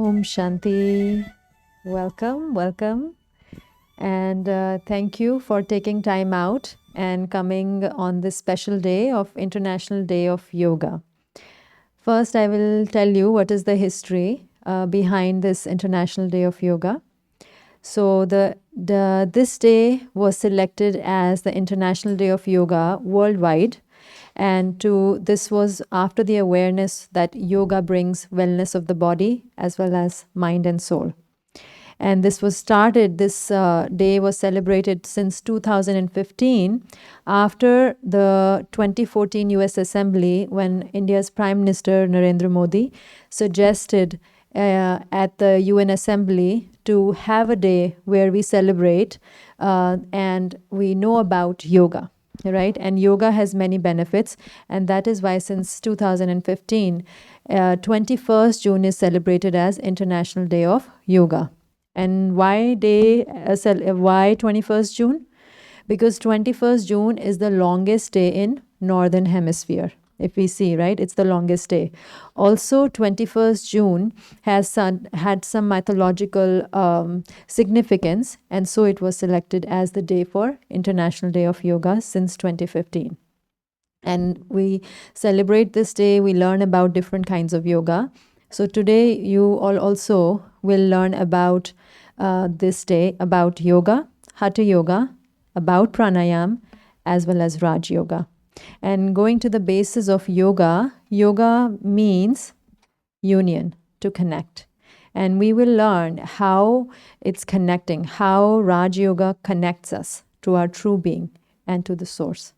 Om Shanti. Welcome, welcome. And thank you for taking time out and coming on this special day of International Day of Yoga. First, I will tell you what is the history behind this International Day of Yoga. So this day was selected as the International Day of Yoga worldwide, and this was after the awareness that yoga brings wellness of the body as well as mind and soul. And this day was celebrated since 2015 after the 2014 US Assembly, when India's Prime Minister Narendra Modi suggested at the UN Assembly to have a day where we celebrate and we know about yoga. Right? And yoga has many benefits, and that is why since 2015, 21st June is celebrated as International Day of Yoga. And why 21st June? Because 21st June is the longest day in Northern Hemisphere. If we see, right, it's the longest day. Also, 21st June had some mythological significance, and so it was selected as the day for International Day of Yoga since 2015. And we celebrate this day, we learn about different kinds of yoga. So today you all also will learn about this day, about yoga, Hatha Yoga, about pranayam, as well as Raj Yoga. And going to the basis of yoga, yoga means union, to connect. And we will learn how it's connecting, how Raj Yoga connects us to our true being and to the source.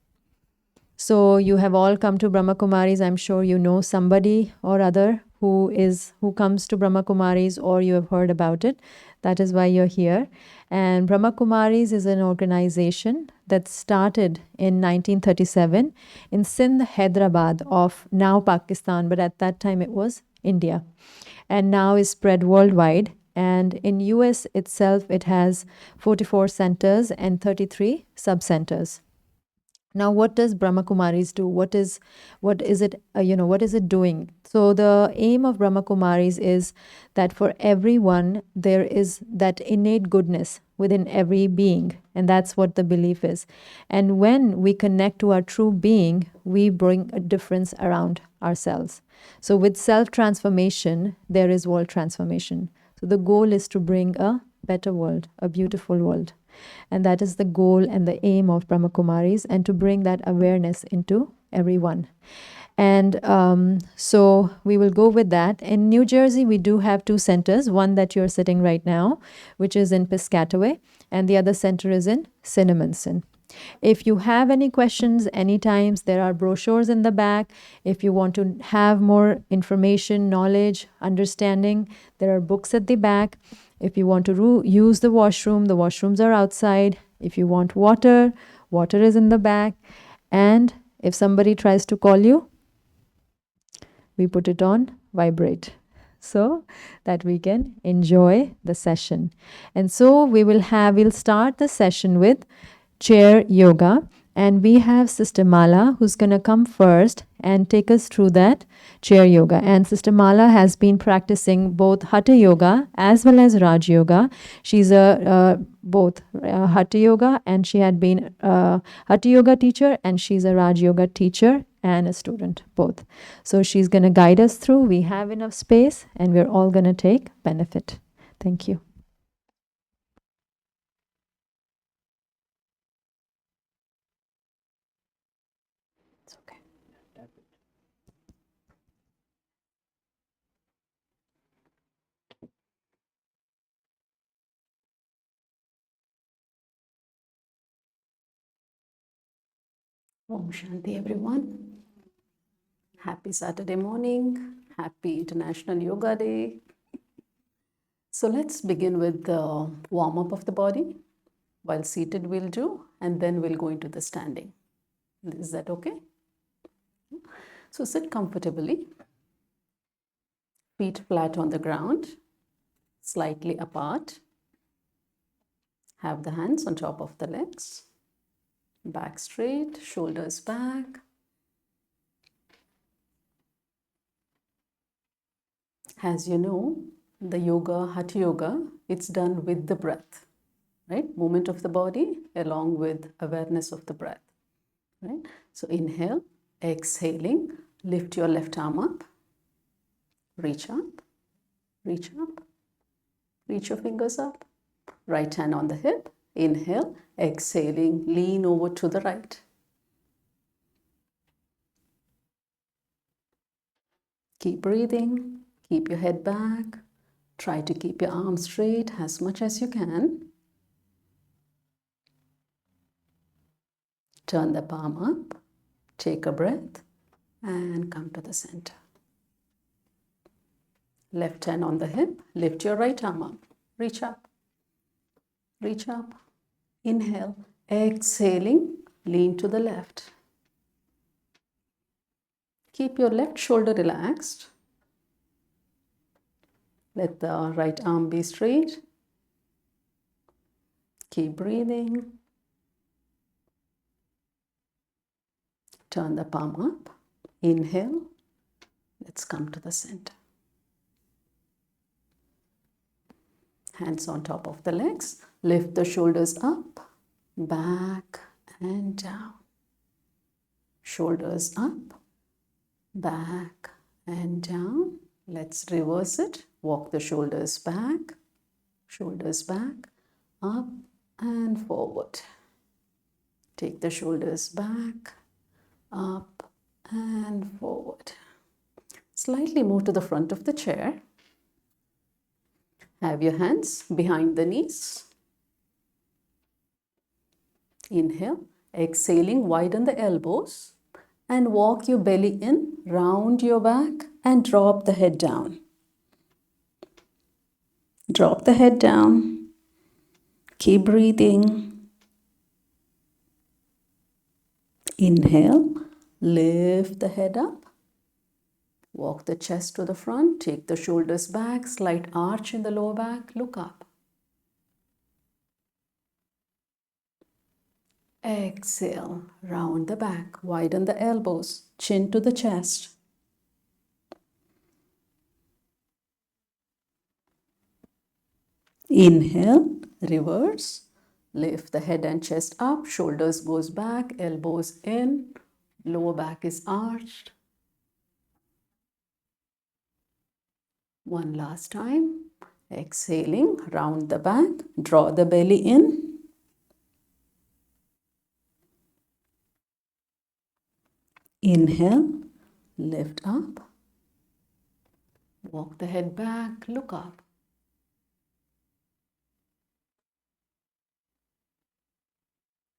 So you have all come to Brahma Kumaris. I'm sure you know somebody or other who comes to Brahma Kumaris, or you have heard about it. That is why you're here. And Brahma Kumaris is an organization that started in 1937 in Sindh, Hyderabad of now Pakistan, but at that time it was India, and now is spread worldwide. And in US itself, it has 44 centers and 33 sub-centers. Now, what does Brahma Kumaris do? What is it doing? So the aim of Brahma Kumaris is that for everyone, there is that innate goodness within every being. And that's what the belief is. And when we connect to our true being, we bring a difference around ourselves. So with self-transformation, there is world transformation. So the goal is to bring a better world, a beautiful world. And that is the goal and the aim of Brahma Kumaris, and to bring that awareness into everyone. And so we will go with that. In New Jersey, we do have 2 centers, one that you're sitting right now, which is in Piscataway, and the other center is in Cinnamonson. If you have any questions, anytime, there are brochures in the back. If you want to have more information, knowledge, understanding, there are books at the back. If you want to use the washrooms are outside. If you want water is in the back. And if somebody tries to call you, we put it on vibrate so that we can enjoy the session. And so we'll start the session with chair yoga. And we have Sister Mala, who's going to come first and take us through that chair yoga. And Sister Mala has been practicing both Hatha Yoga as well as Raj Yoga. She's both Hatha Yoga, and she had been a Hatha Yoga teacher, and she's a Raj Yoga teacher and a student, both. So she's going to guide us through. We have enough space, and we're all going to take benefit. Thank you. It's okay. Om Shanti, everyone. Happy Saturday morning. Happy International Yoga Day. So let's begin with the warm-up of the body. While seated, we'll do, and then we'll go into the standing. Is that okay? So sit comfortably. Feet flat on the ground, slightly apart. Have the hands on top of the legs. Back straight, shoulders back. As you know, the yoga, Hatha Yoga, it's done with the breath, right? Movement of the body along with awareness of the breath, right? So inhale, exhaling, lift your left arm up, reach up, reach up, reach your fingers up, right hand on the hip, inhale, exhaling, lean over to the right. Keep breathing, keep your head back, try to keep your arms straight as much as you can. Turn the palm up, take a breath, and come to the center. Left hand on the hip, lift your right arm up, reach up, reach up. Inhale, exhaling, lean to the left. Keep your left shoulder relaxed. Let the right arm be straight. Keep breathing. Turn the palm up. Inhale. Let's come to the center. Hands on top of the legs. Lift the shoulders up, back and down. Shoulders up, back and down. Let's reverse it. Walk the shoulders back, up and forward. Take the shoulders back, up and forward. Slightly move to the front of the chair. Have your hands behind the knees. Inhale, exhaling, widen the elbows and walk your belly in, round your back and drop the head down. Drop the head down. Keep breathing. Inhale, lift the head up. Walk the chest to the front, take the shoulders back, slight arch in the lower back, look up. Exhale, round the back, widen the elbows, chin to the chest. Inhale, reverse, lift the head and chest up, shoulders goes back, elbows in, lower back is arched. One last time, exhaling, round the back, draw the belly in. Inhale, lift up, walk the head back, look up.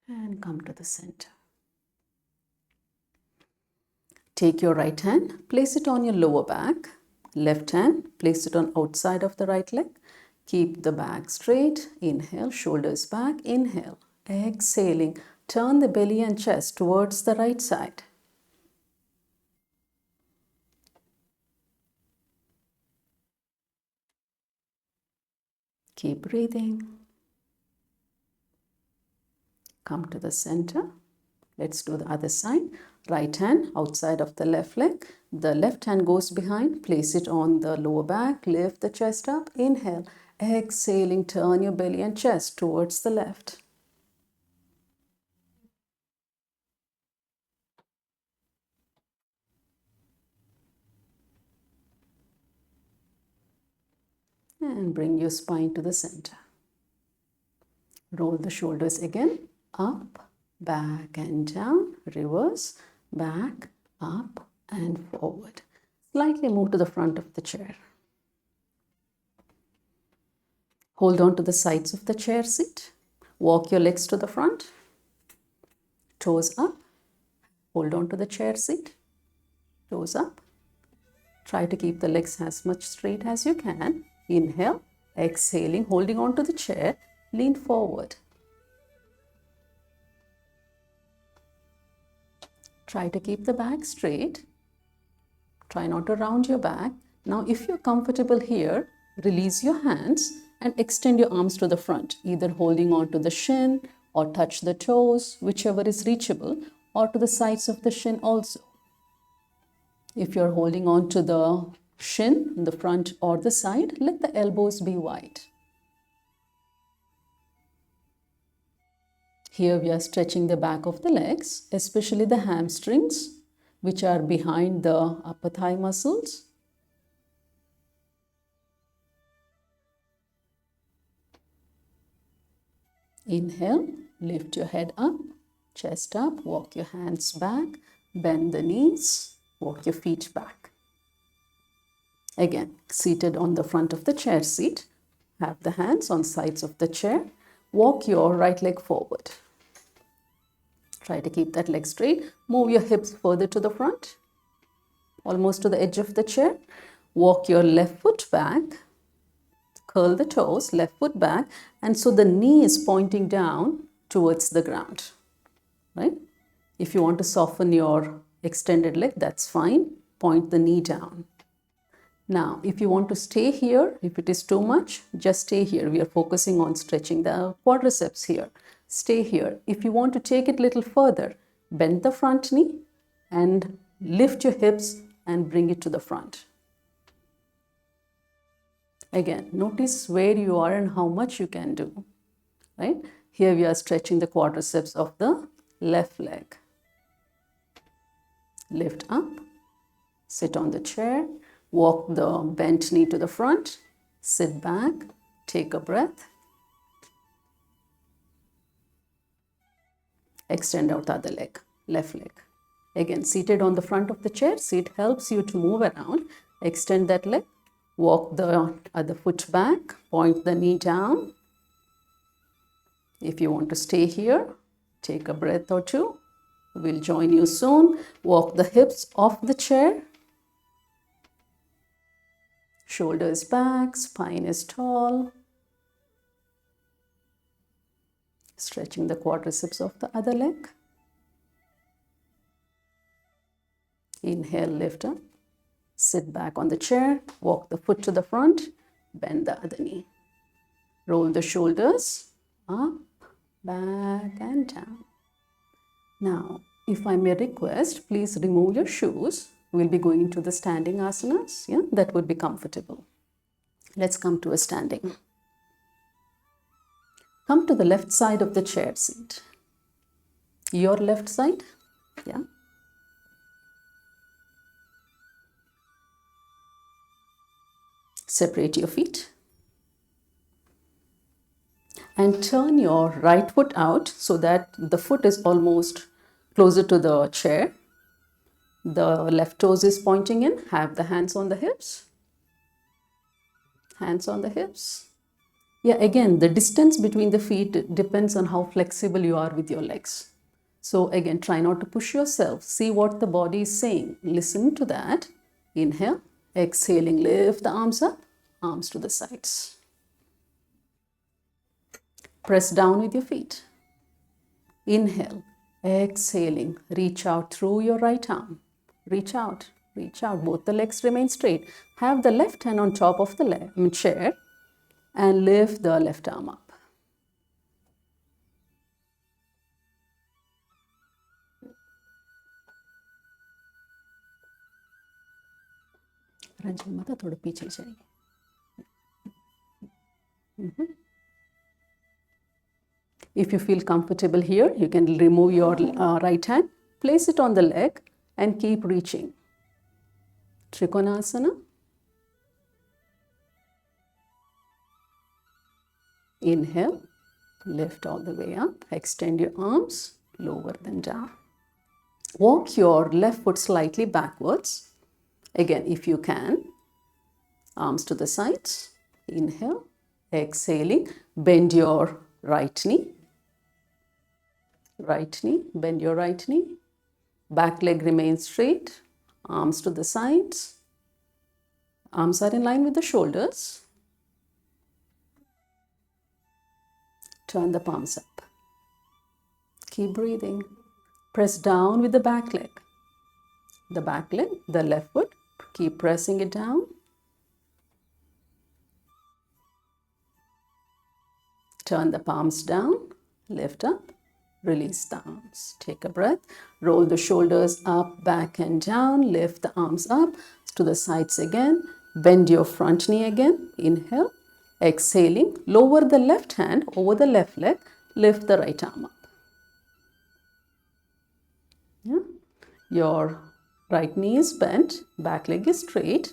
And come to the center. Take your right hand, place it on your lower back. Left hand, place it on outside of the right leg. Keep the back straight. Inhale, shoulders back. Inhale, exhaling. Turn the belly and chest towards the right side. Keep breathing. Come to the center. Let's do the other side. Right hand outside of the left leg. The left hand goes behind. Place it on the lower back. Lift the chest up. Inhale. Exhaling. Turn your belly and chest towards the left. And bring your spine to the center. Roll the shoulders again. Up, back and down. Reverse, back, up and forward. Slightly move to the front of the chair. Hold on to the sides of the chair seat. Walk your legs to the front. Toes up. Hold on to the chair seat. Toes up. Try to keep the legs as much straight as you can. Inhale, exhaling, holding on to the chair. Lean forward. Try to keep the back straight. Try not to round your back. Now, if you're comfortable here, release your hands and extend your arms to the front, either holding on to the shin or touch the toes, whichever is reachable, or to the sides of the shin also. If you're holding on to the shin in the front or the side. Let the elbows be wide. Here we are stretching the back of the legs, especially the hamstrings, which are behind the upper thigh muscles. Inhale, lift your head up, chest up, walk your hands back, bend the knees, walk your feet back. Again, seated on the front of the chair seat, have the hands on sides of the chair, walk your right leg forward. Try to keep that leg straight, move your hips further to the front, almost to the edge of the chair, walk your left foot back, curl the toes, left foot back, and so the knee is pointing down towards the ground, right? If you want to soften your extended leg, that's fine. Point the knee down. Now, if you want to stay here, if it is too much, just stay here. We are focusing on stretching the quadriceps here. Stay here. If you want to take it a little further, bend the front knee and lift your hips and bring it to the front. Again, notice where you are and how much you can do, right? Here we are stretching the quadriceps of the left leg. Lift up, sit on the chair, walk the bent knee to the front, sit back, take a breath. Extend out the other leg, left leg. Again, seated on the front of the chair, seat helps you to move around. Extend that leg. Walk the other foot back, point the knee down. If you want to stay here, take a breath or two. We'll join you soon. Walk the hips off the chair. Shoulders back, spine is tall. Stretching the quadriceps of the other leg. Inhale, lift up. Sit back on the chair, walk the foot to the front, bend the other knee. Roll the shoulders up, back and down. Now, if I may request, please remove your shoes. We'll be going into the standing asanas. Yeah, that would be comfortable. Let's come to a standing. Come to the left side of the chair seat. Your left side, yeah. Separate your feet and turn your right foot out so that the foot is almost closer to the chair. The left toes is pointing in. Have the hands on the hips. Hands on the hips. Yeah, again, the distance between the feet depends on how flexible you are with your legs. So again, try not to push yourself. See what the body is saying. Listen to that. Inhale. Exhaling, lift the arms up, arms to the sides. Press down with your feet. Inhale, exhaling, reach out through your right arm. Reach out, both the legs remain straight. Have the left hand on top of the chair and lift the left arm up. Ranjan माता थोड़ा पीछे जाइए. If you feel comfortable here, you can remove your right hand, place it on the leg and keep reaching. Trikonasana. Inhale, lift all the way up, extend your arms, lower them down. Walk your left foot slightly backwards. Again, if you can, arms to the sides. Inhale, exhaling, bend your right knee. Right knee, bend your right knee. Back leg remains straight, arms to the sides. Arms are in line with the shoulders. Turn the palms up. Keep breathing. Press down with the back leg. The back leg, the left foot, keep pressing it down. Turn the palms down, lift up, release the arms. Take a breath, roll the shoulders up, back and down, lift the arms up. to the sides again. Bend your front knee again. Inhale. Exhaling. Lower the left hand over the left leg. Lift the right arm up. Yeah. Your right knee is bent. Back leg is straight.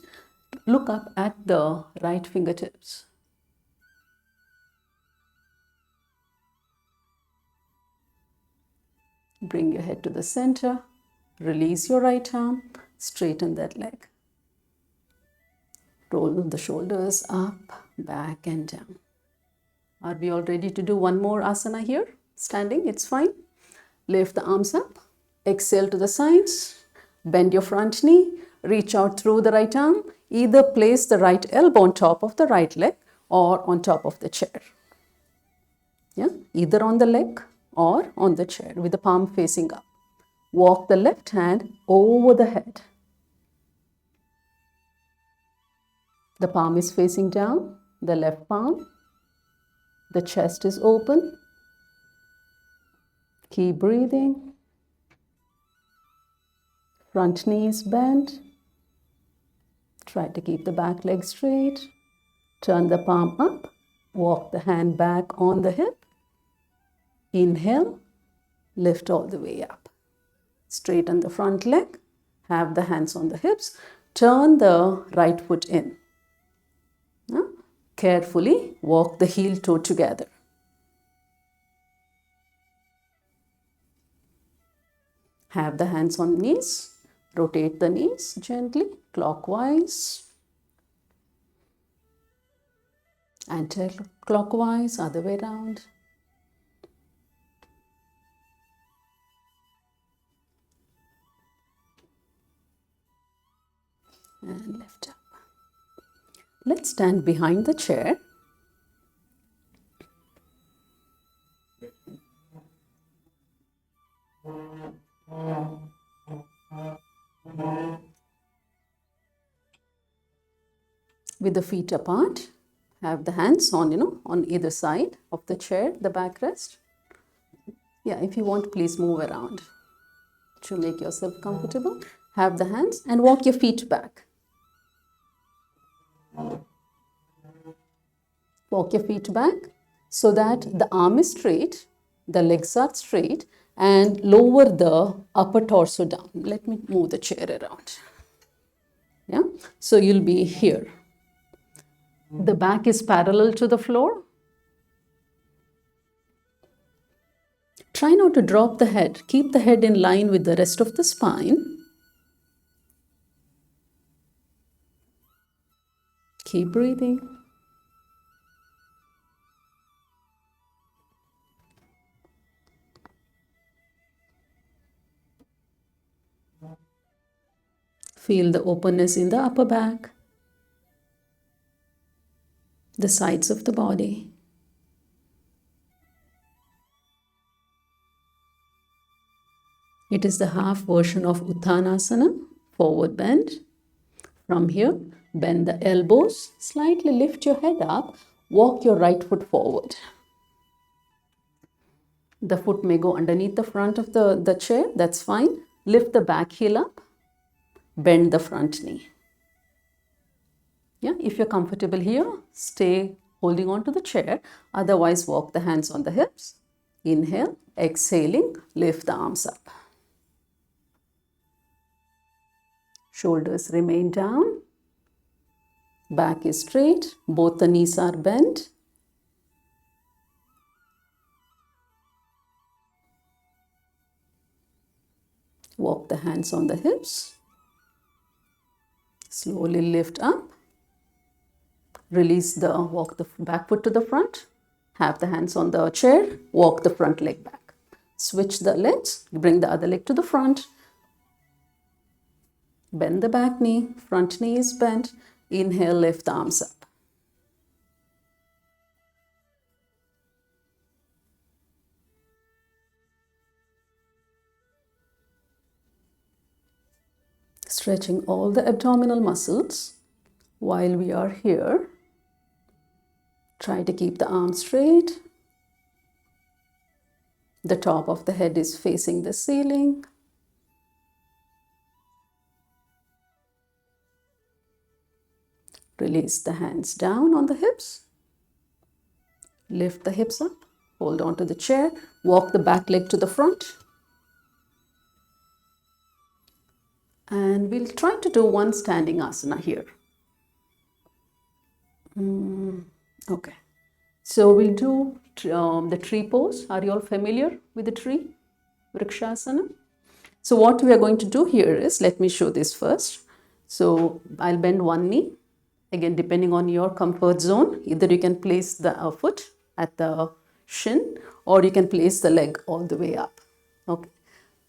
Look up at the right fingertips. Bring your head to the center. Release your right arm. Straighten that leg. Roll the shoulders up, back and down. Are we all ready to do one more asana here? Standing, it's fine. Lift the arms up. Exhale to the sides. Bend your front knee. Reach out through the right arm. Either place the right elbow on top of the right leg or on top of the chair. Yeah, either on the leg or on the chair with the palm facing up. Walk the left hand over the head. The palm is facing down, the left palm. The chest is open. Keep breathing. Front knee is bent. Try to keep the back leg straight. Turn the palm up. Walk the hand back on the hip. Inhale. Lift all the way up. Straighten the front leg. Have the hands on the hips. Turn the right foot in. Now, carefully walk the heel toe together. Have the hands on knees. Rotate the knees gently, clockwise. Anti-clockwise, other way around. And lift up. Let's stand behind the chair. With the feet apart, have the hands on either side of the chair, the backrest. Yeah, if you want, please move around to make yourself comfortable. Have the hands and walk your feet back. Walk your feet back so that the arm is straight, the legs are straight, and lower the upper torso down. Let me move the chair around. Yeah, so you'll be here. The back is parallel to the floor. Try not to drop the head. Keep the head in line with the rest of the spine. Keep breathing. Feel the openness in the upper back, the sides of the body. It is the half version of Uttanasana, forward bend. From here, bend the elbows, slightly lift your head up, walk your right foot forward. The foot may go underneath the front of the chair, that's fine. Lift the back heel up, bend the front knee. Yeah, if you're comfortable here, stay holding on to the chair. Otherwise, walk the hands on the hips. Inhale, exhaling, lift the arms up. Shoulders remain down. Back is straight. Both the knees are bent. Walk the hands on the hips. Slowly lift up. Walk the back foot to the front. Have the hands on the chair. Walk the front leg back. Switch the legs. Bring the other leg to the front. Bend the back knee. Front knee is bent. Inhale, lift the arms up. Stretching all the abdominal muscles while we are here. Try to keep the arms straight. The top of the head is facing the ceiling. Release the hands down on the hips. Lift the hips up. Hold on to the chair. Walk the back leg to the front. And we'll try to do one standing asana here. Okay. So we'll do the tree pose. Are you all familiar with the tree? Vrikshasana. So what we are going to do here is, let me show this first. So I'll bend one knee. Again, depending on your comfort zone, either you can place the foot at the shin or you can place the leg all the way up. Okay.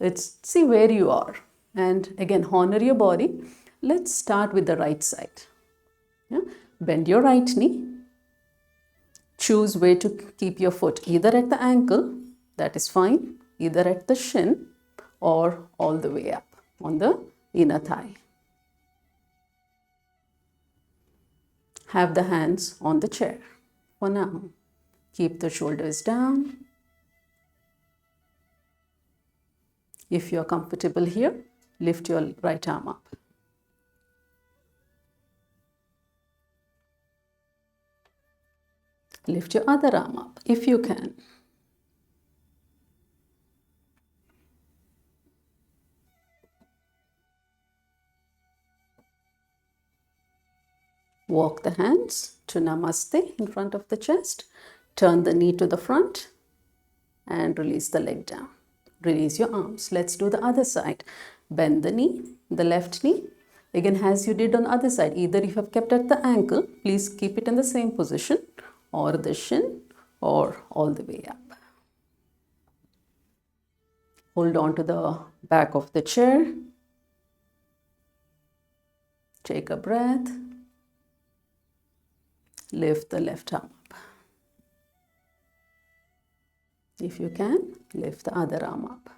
Let's see where you are. And again, honor your body. Let's start with the right side. Yeah? Bend your right knee. Choose where to keep your foot, either at the ankle, that is fine, either at the shin or all the way up on the inner thigh. Have the hands on the chair for now. Keep the shoulders down. If you are comfortable here, lift your right arm up. Lift your other arm up if you can. Walk the hands to Namaste in front of the chest. Turn the knee to the front and release the leg down. Release your arms. Let's do the other side. Bend the knee, the left knee. Again, as you did on the other side, either you have kept at the ankle, please keep it in the same position, or the shin, or all the way up. Hold on to the back of the chair. Take a breath. Lift the left arm up. If you can, lift the other arm up.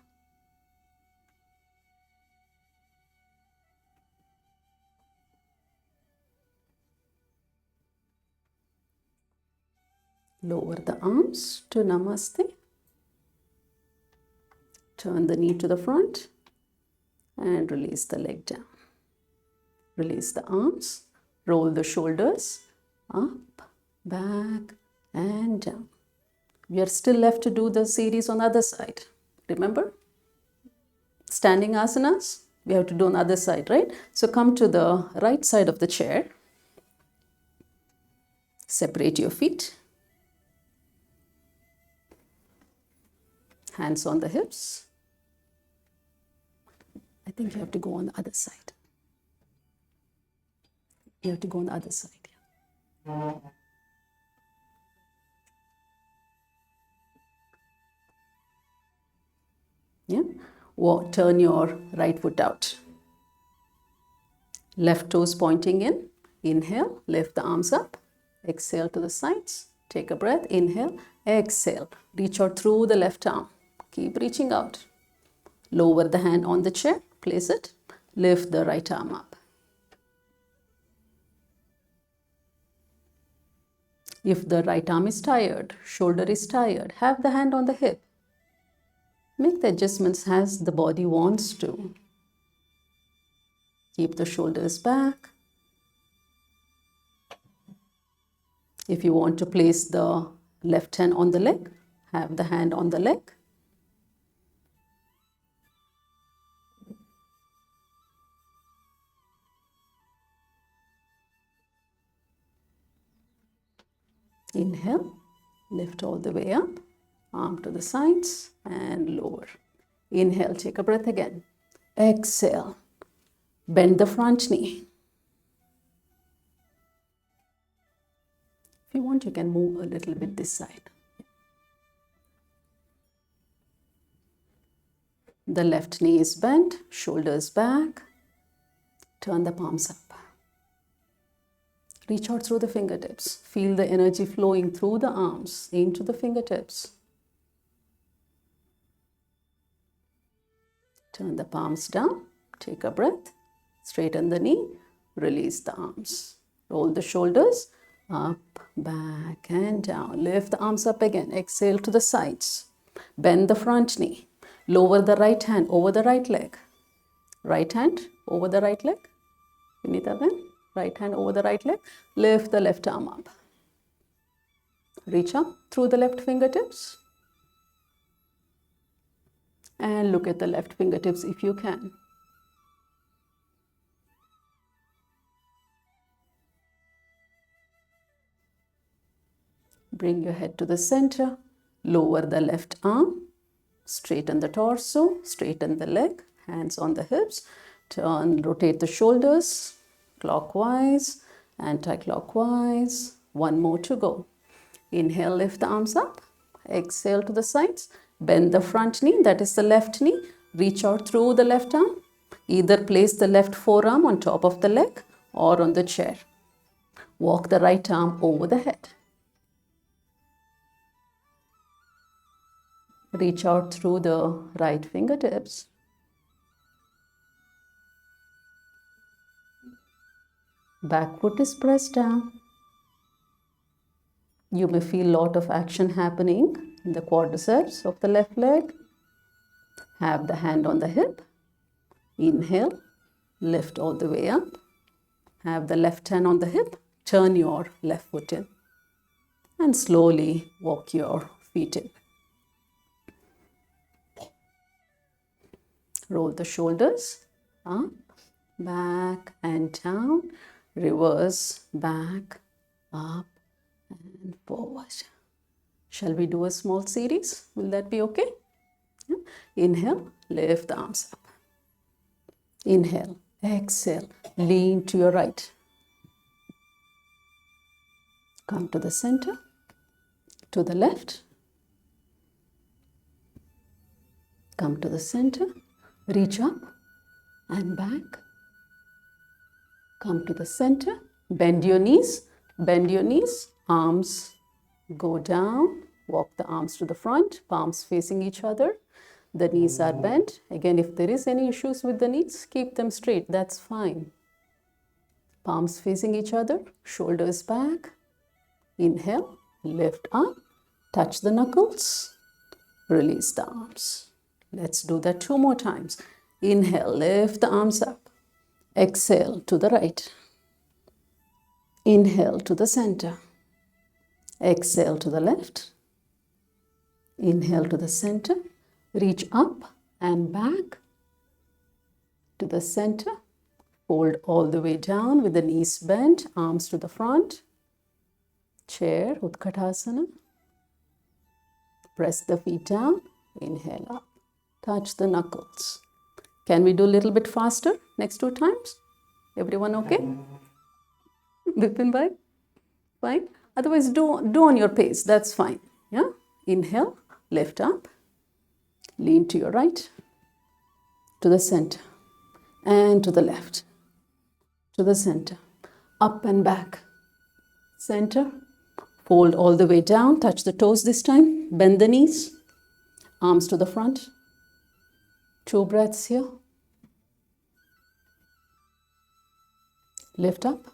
Lower the arms to Namaste. Turn the knee to the front and release the leg down. Release the arms. Roll the shoulders up, back, and down. We are still left to do the series on the other side. Remember? Standing asanas, we have to do on the other side, right? So come to the right side of the chair. Separate your feet. Hands on the hips. I think you have to go on the other side. You have to go on the other side. Yeah. Turn your right foot out. Left toes pointing in. Inhale, lift the arms up. Exhale to the sides. Take a breath. Inhale, exhale. Reach out through the left arm. Keep reaching out. Lower the hand on the chair. Place it. Lift the right arm up. If the right arm is tired, shoulder is tired, have the hand on the hip. Make the adjustments as the body wants to. Keep the shoulders back. If you want to place the left hand on the leg, have the hand on the leg. Inhale, lift all the way up, arm to the sides and lower. Inhale, take a breath again. Exhale, bend the front knee. If you want, you can move a little bit this side. The left knee is bent, shoulders back. Turn the palms up. Reach out through the fingertips. Feel the energy flowing through the arms into the fingertips. Turn the palms down. Take a breath. Straighten the knee. Release the arms. Roll the shoulders up, back, and down. Lift the arms up again. Exhale to the sides. Bend the front knee. Lower the right hand over the right leg. Right hand over the right leg. Vinita Ben. Right hand over the right leg. Lift the left arm up. Reach up through the left fingertips. And look at the left fingertips if you can. Bring your head to the center. Lower the left arm. Straighten the torso. Straighten the leg. Hands on the hips. Turn, rotate the shoulders. Clockwise, anti-clockwise. One more to go. Inhale, lift the arms up. Exhale to the sides. Bend the front knee, that is the left knee. Reach out through the left arm. Either place the left forearm on top of the leg or on the chair. Walk the right arm over the head. Reach out through the right fingertips. Back foot is pressed down. You may feel a lot of action happening in the quadriceps of the left leg. Have the hand on the hip. Inhale, lift all the way up. Have the left hand on the hip. Turn your left foot in. And slowly walk your feet in. Roll the shoulders up, back and down. Reverse, back, up and forward. Shall we do a small series? Will that be okay? Yeah. Inhale, lift the arms up. Inhale, exhale, lean to your right. Come to the center, to the left. Come to the center, reach up and back. Come to the center, bend your knees, arms go down, walk the arms to the front, palms facing each other. The knees are bent. Again, if there is any issues with the knees, keep them straight, that's fine. Palms facing each other, shoulders back. Inhale, lift up, touch the knuckles, release the arms. Let's do that 2 more times. Inhale, lift the arms up. Exhale to the right. Inhale to the center. Exhale to the left. Inhale to the center. Reach up and back to the center. Fold all the way down with the knees bent, arms to the front. Chair, Utkatasana. Press the feet down. Inhale up. Touch the knuckles. Can we do a little bit faster? Next 2 times? Everyone okay? Bipin bhai? Fine? Otherwise, do on your pace. That's fine. Yeah? Inhale, lift up. Lean to your right. To the center. And to the left. To the center. Up and back. Center. Fold all the way down. Touch the toes this time. Bend the knees. Arms to the front. 2 breaths here. Lift up,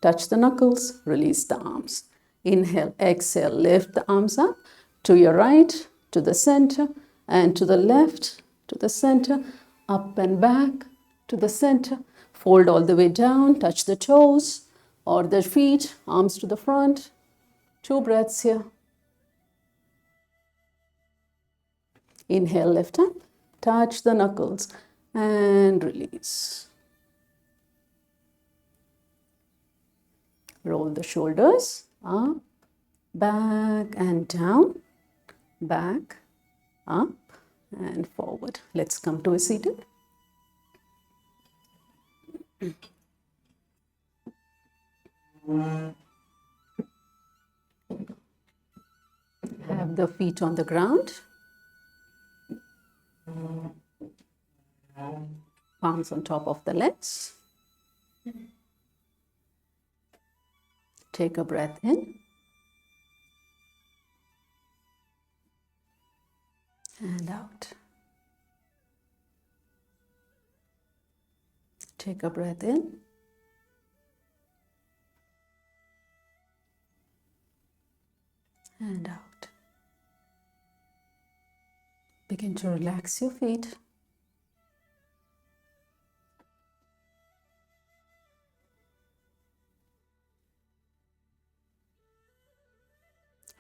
touch the knuckles, release the arms. Inhale, exhale, lift the arms up to your right, to the center, and to the left, to the center, up and back, to the center. Fold all the way down, touch the toes or the feet, arms to the front. 2 breaths here. Inhale, lift up. Touch the knuckles and release. Roll the shoulders up, back and down, back, up and forward. Let's come to a seated. Have the feet on the ground. Palms on top of the legs. Take a breath in and out. Take a breath in and out. Begin to relax your feet.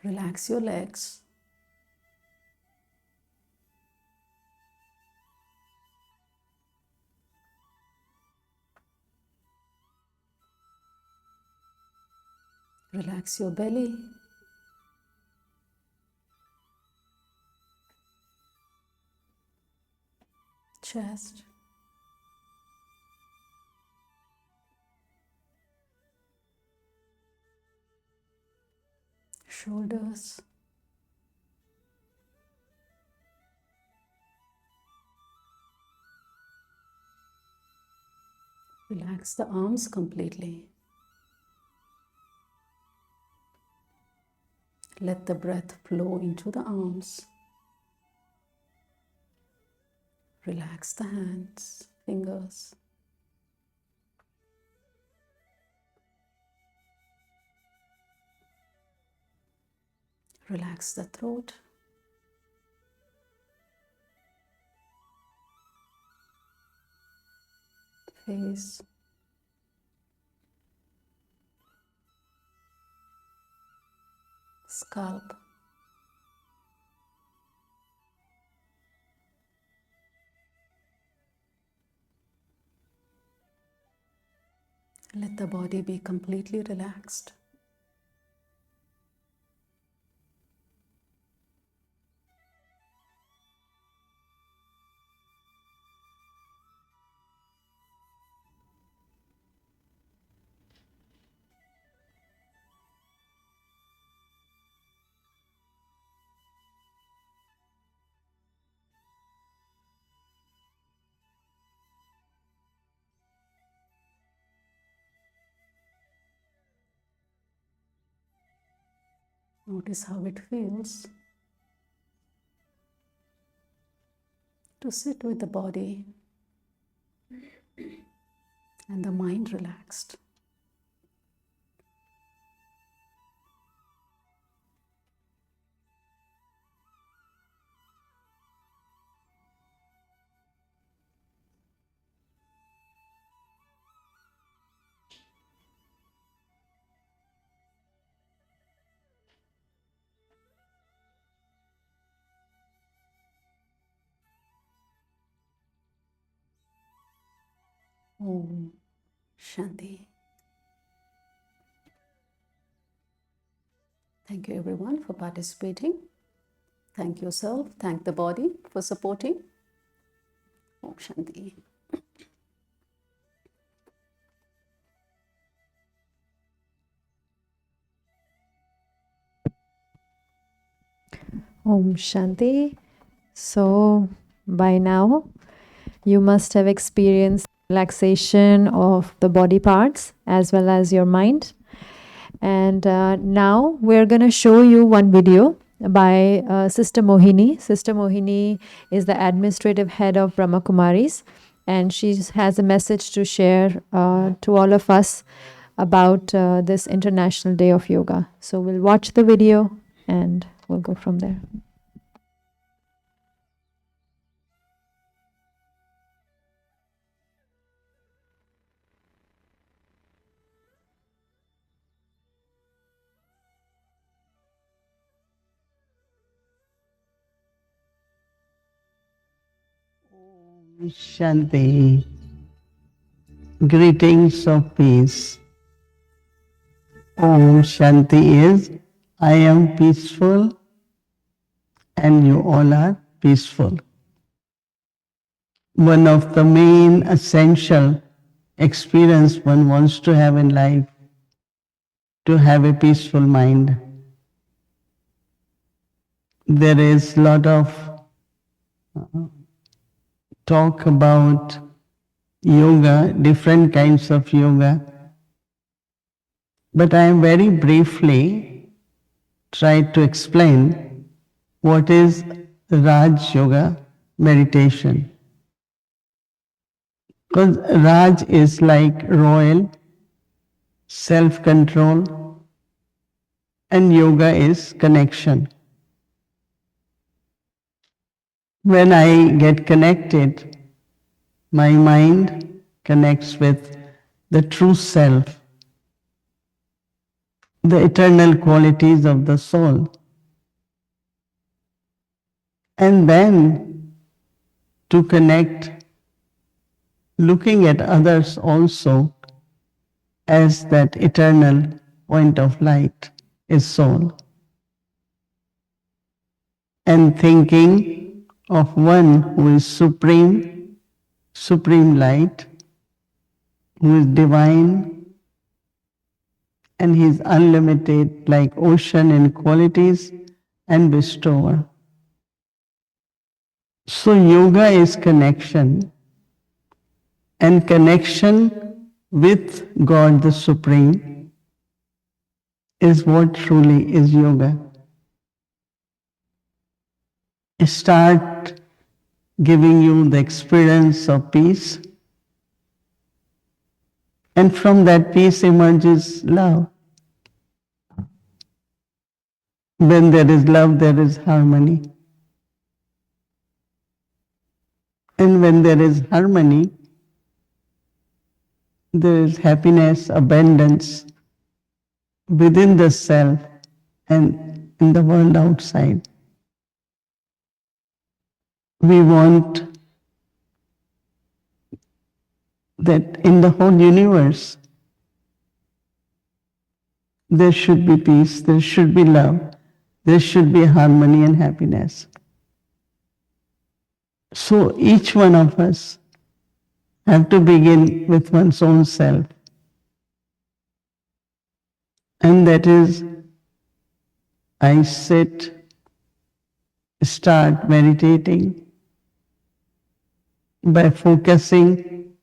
Relax your legs. Relax your belly. Chest. Shoulders. Relax the arms completely. Let the breath flow into the arms. Relax the hands, fingers. Relax the throat. Face. Scalp. Let the body be completely relaxed. Notice how it feels to sit with the body and the mind relaxed. Om Shanti. Thank you everyone for participating. Thank yourself, thank the body for supporting. Om Shanti. Om Shanti. So, by now, you must have experienced relaxation of the body parts as well as your mind. And now we're going to show you one video by Sister Mohini. Sister Mohini is the administrative head of Brahma Kumaris, and she has a message to share to all of us about this International Day of Yoga. So we'll watch the video and we'll go from there. Shanti. Greetings of peace. Om Shanti is I am peaceful and you all are peaceful. One of the main essential experience one wants to have in life, to have a peaceful mind. There is a lot of talk about yoga, different kinds of yoga. But I am very briefly try to explain what is Raj Yoga meditation. Because Raj is like royal, self-control, and yoga is connection. When I get connected, my mind connects with the true self. the eternal qualities of the soul. And then to connect, looking at others also as that eternal point of light is soul. And thinking of one who is supreme, supreme light, who is divine, and he is unlimited like ocean in qualities and bestower. So yoga is connection, and connection with God the Supreme is what truly is yoga. Start giving you the experience of peace, and from that peace emerges love. When there is love, there is harmony. And when there is harmony, there is happiness, abundance within the self and in the world outside. We want that in the whole universe there should be peace, there should be love, there should be harmony and happiness. So each one of us have to begin with one's own self. And that is, I sit, start meditating by focusing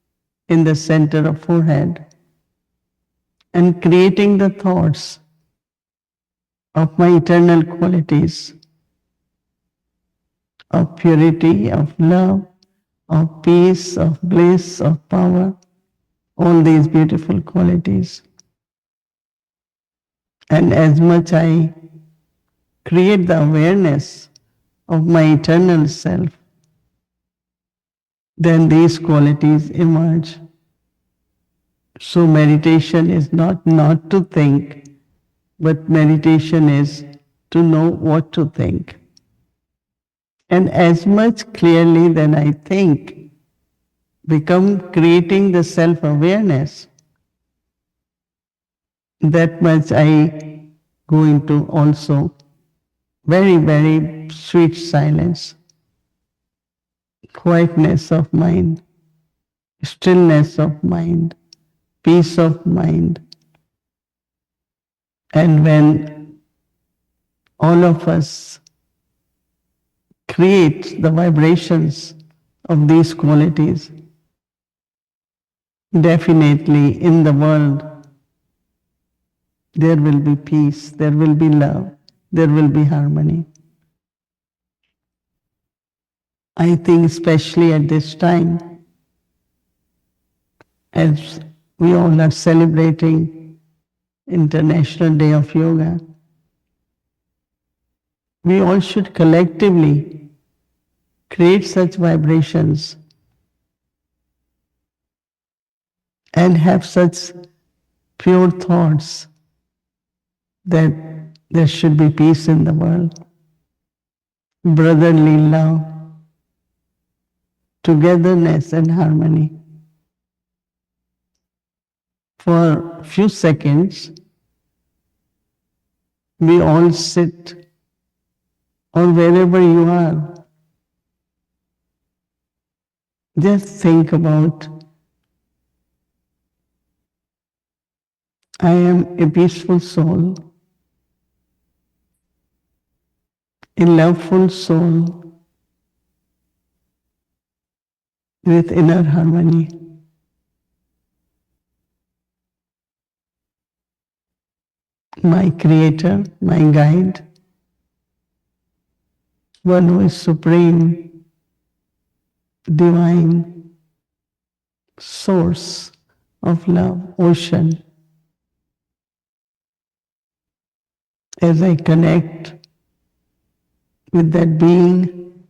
in the center of forehead and creating the thoughts of my eternal qualities of purity, of love, of peace, of bliss, of power, all these beautiful qualities. And as much I create the awareness of my eternal self, then these qualities emerge. So meditation is not to think, but meditation is to know what to think. And as much clearly than I think, become creating the self-awareness, that much I go into also very, very sweet silence, quietness of mind, stillness of mind, peace of mind. And when all of us create the vibrations of these qualities, definitely in the world there will be peace, there will be love, there will be harmony. I think especially at this time, as we all are celebrating International Day of Yoga, we all should collectively create such vibrations and have such pure thoughts that there should be peace in the world, brotherly love, togetherness and harmony. For a few seconds, we all sit, or wherever you are, just think about, I am a peaceful soul, a loveful soul with inner harmony. My creator, my guide, one who is supreme, divine, source of love, ocean. As I connect with that being,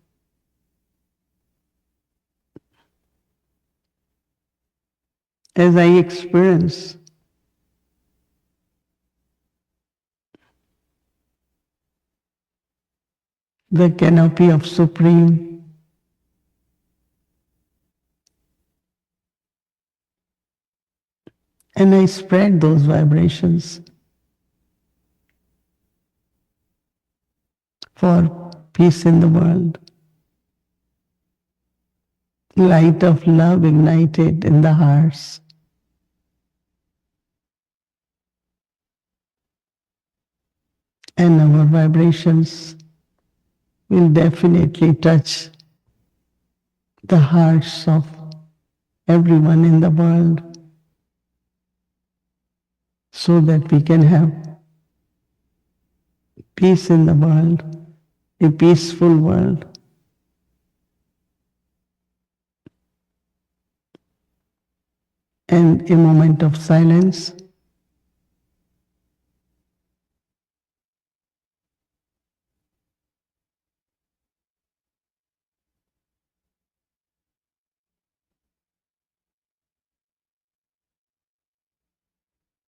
as I experience the canopy of Supreme. And I spread those vibrations for peace in the world. Light of love ignited in the hearts. And our vibrations will definitely touch the hearts of everyone in the world so that we can have peace in the world, a peaceful world. And a moment of silence.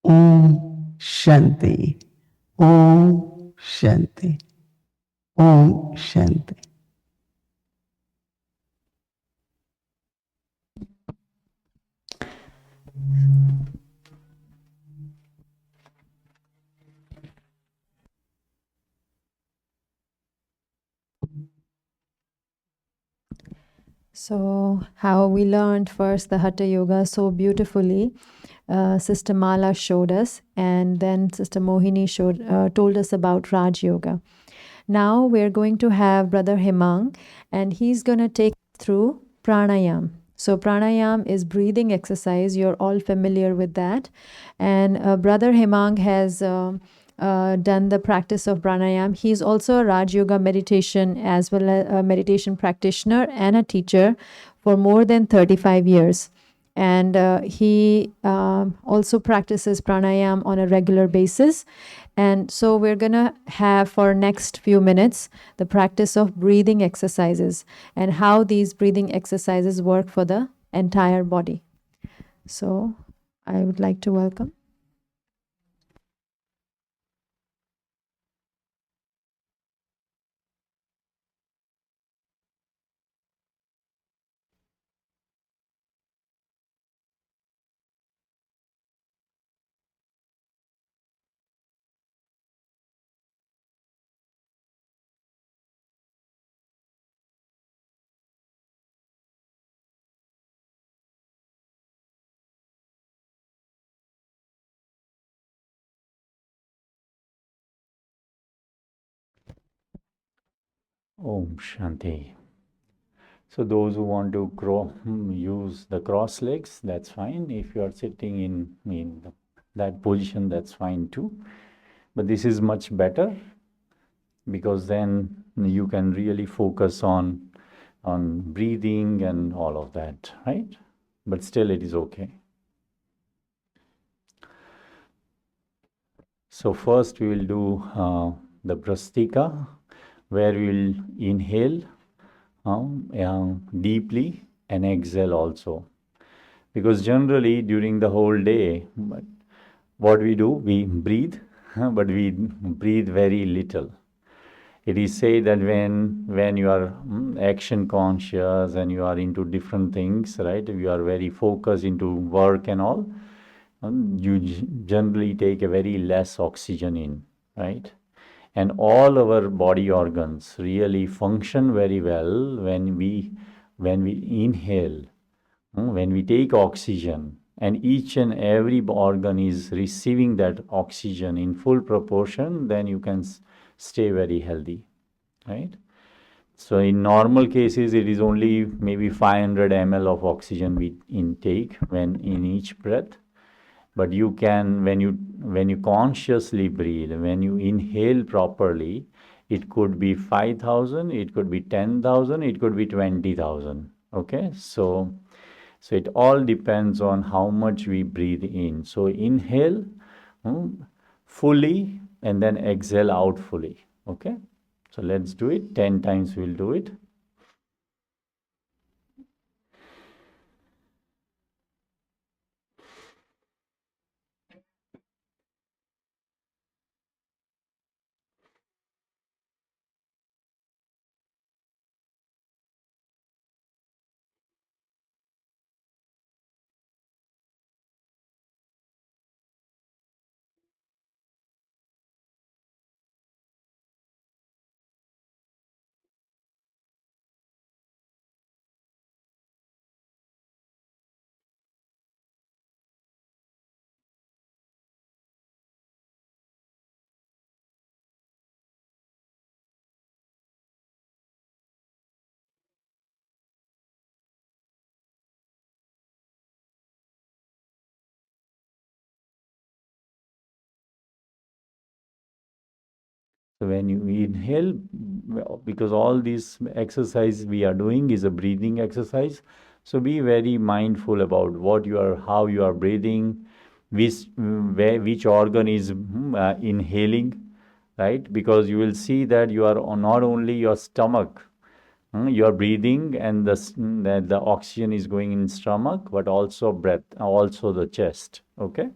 Om Shanti. Om Shanti. Om Shanti. So, how we learned first the Hatha Yoga so beautifully. Sister Mala showed us, and then Sister Mohini told us about Raj Yoga. Now we're going to have Brother Himang, and he's going to take through pranayam. So pranayam is breathing exercise. You're all familiar with that. And Brother Himang has done the practice of pranayam. He's also a Raj Yoga meditation as well as a meditation practitioner and a teacher for more than 35 years. And he also practices pranayam on a regular basis. And so we're going to have for next few minutes the practice of breathing exercises and how these breathing exercises work for the entire body. So I would like to welcome. Om Shanti. So those who want to use the cross legs, that's fine. If you are sitting in that position, that's fine too. But this is much better because then you can really focus on breathing and all of that, right? But still it is okay. So first we will do the Brastika, where we will inhale deeply and exhale also. Because generally during the whole day, what we do, we breathe, but we breathe very little. It is said that when you are action conscious and you are into different things, right? You are very focused into work and all. You generally take a very less oxygen in, right? And all our body organs really function very well when we inhale, when we take oxygen, and each and every organ is receiving that oxygen in full proportion, then you can stay very healthy, right? So in normal cases, it is only maybe 500 ml of oxygen we intake when in each breath. But you can, when you consciously breathe, when you inhale properly, it could be 5,000, it could be 10,000, it could be 20,000. Okay, so it all depends on how much we breathe in. So inhale fully and then exhale out fully. Okay, so let's do it 10 times. We'll do it. So when you inhale, because all these exercise we are doing is a breathing exercise, so be very mindful about how you are breathing, which organ is inhaling, right? Because you will see that you are not only your stomach, you are breathing, and the oxygen is going in stomach, but also breath, also the chest. Okay.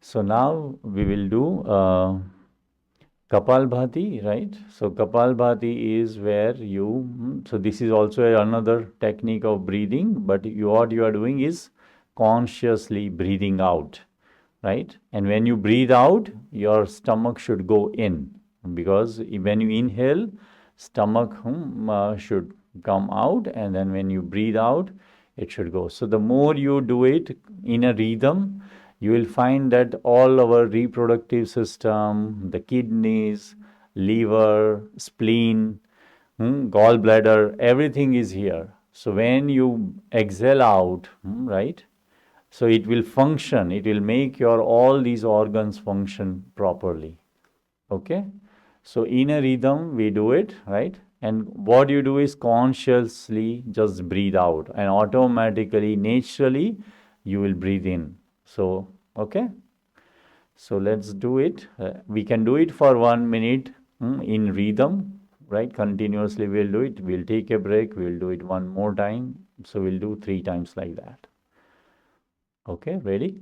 So now we will do Kapalbhati, right? So Kapalbhati is where so this is also another technique of breathing, but what you are doing is consciously breathing out, right? And when you breathe out, your stomach should go in, because when you inhale, stomach should come out, and then when you breathe out, it should go. So the more you do it in a rhythm, you will find that all our reproductive system, the kidneys, liver, spleen, gallbladder, everything is here. So when you exhale out, right? So it will function, it will make your all these organs function properly. Okay? So in a rhythm, we do it, right? And what you do is consciously just breathe out, and automatically, naturally, you will breathe in. So, okay? So let's do it. We can do it for 1 minute in rhythm, right? Continuously we'll do it. We'll take a break. We'll do it one more time. So we'll do 3 times like that. Okay, ready?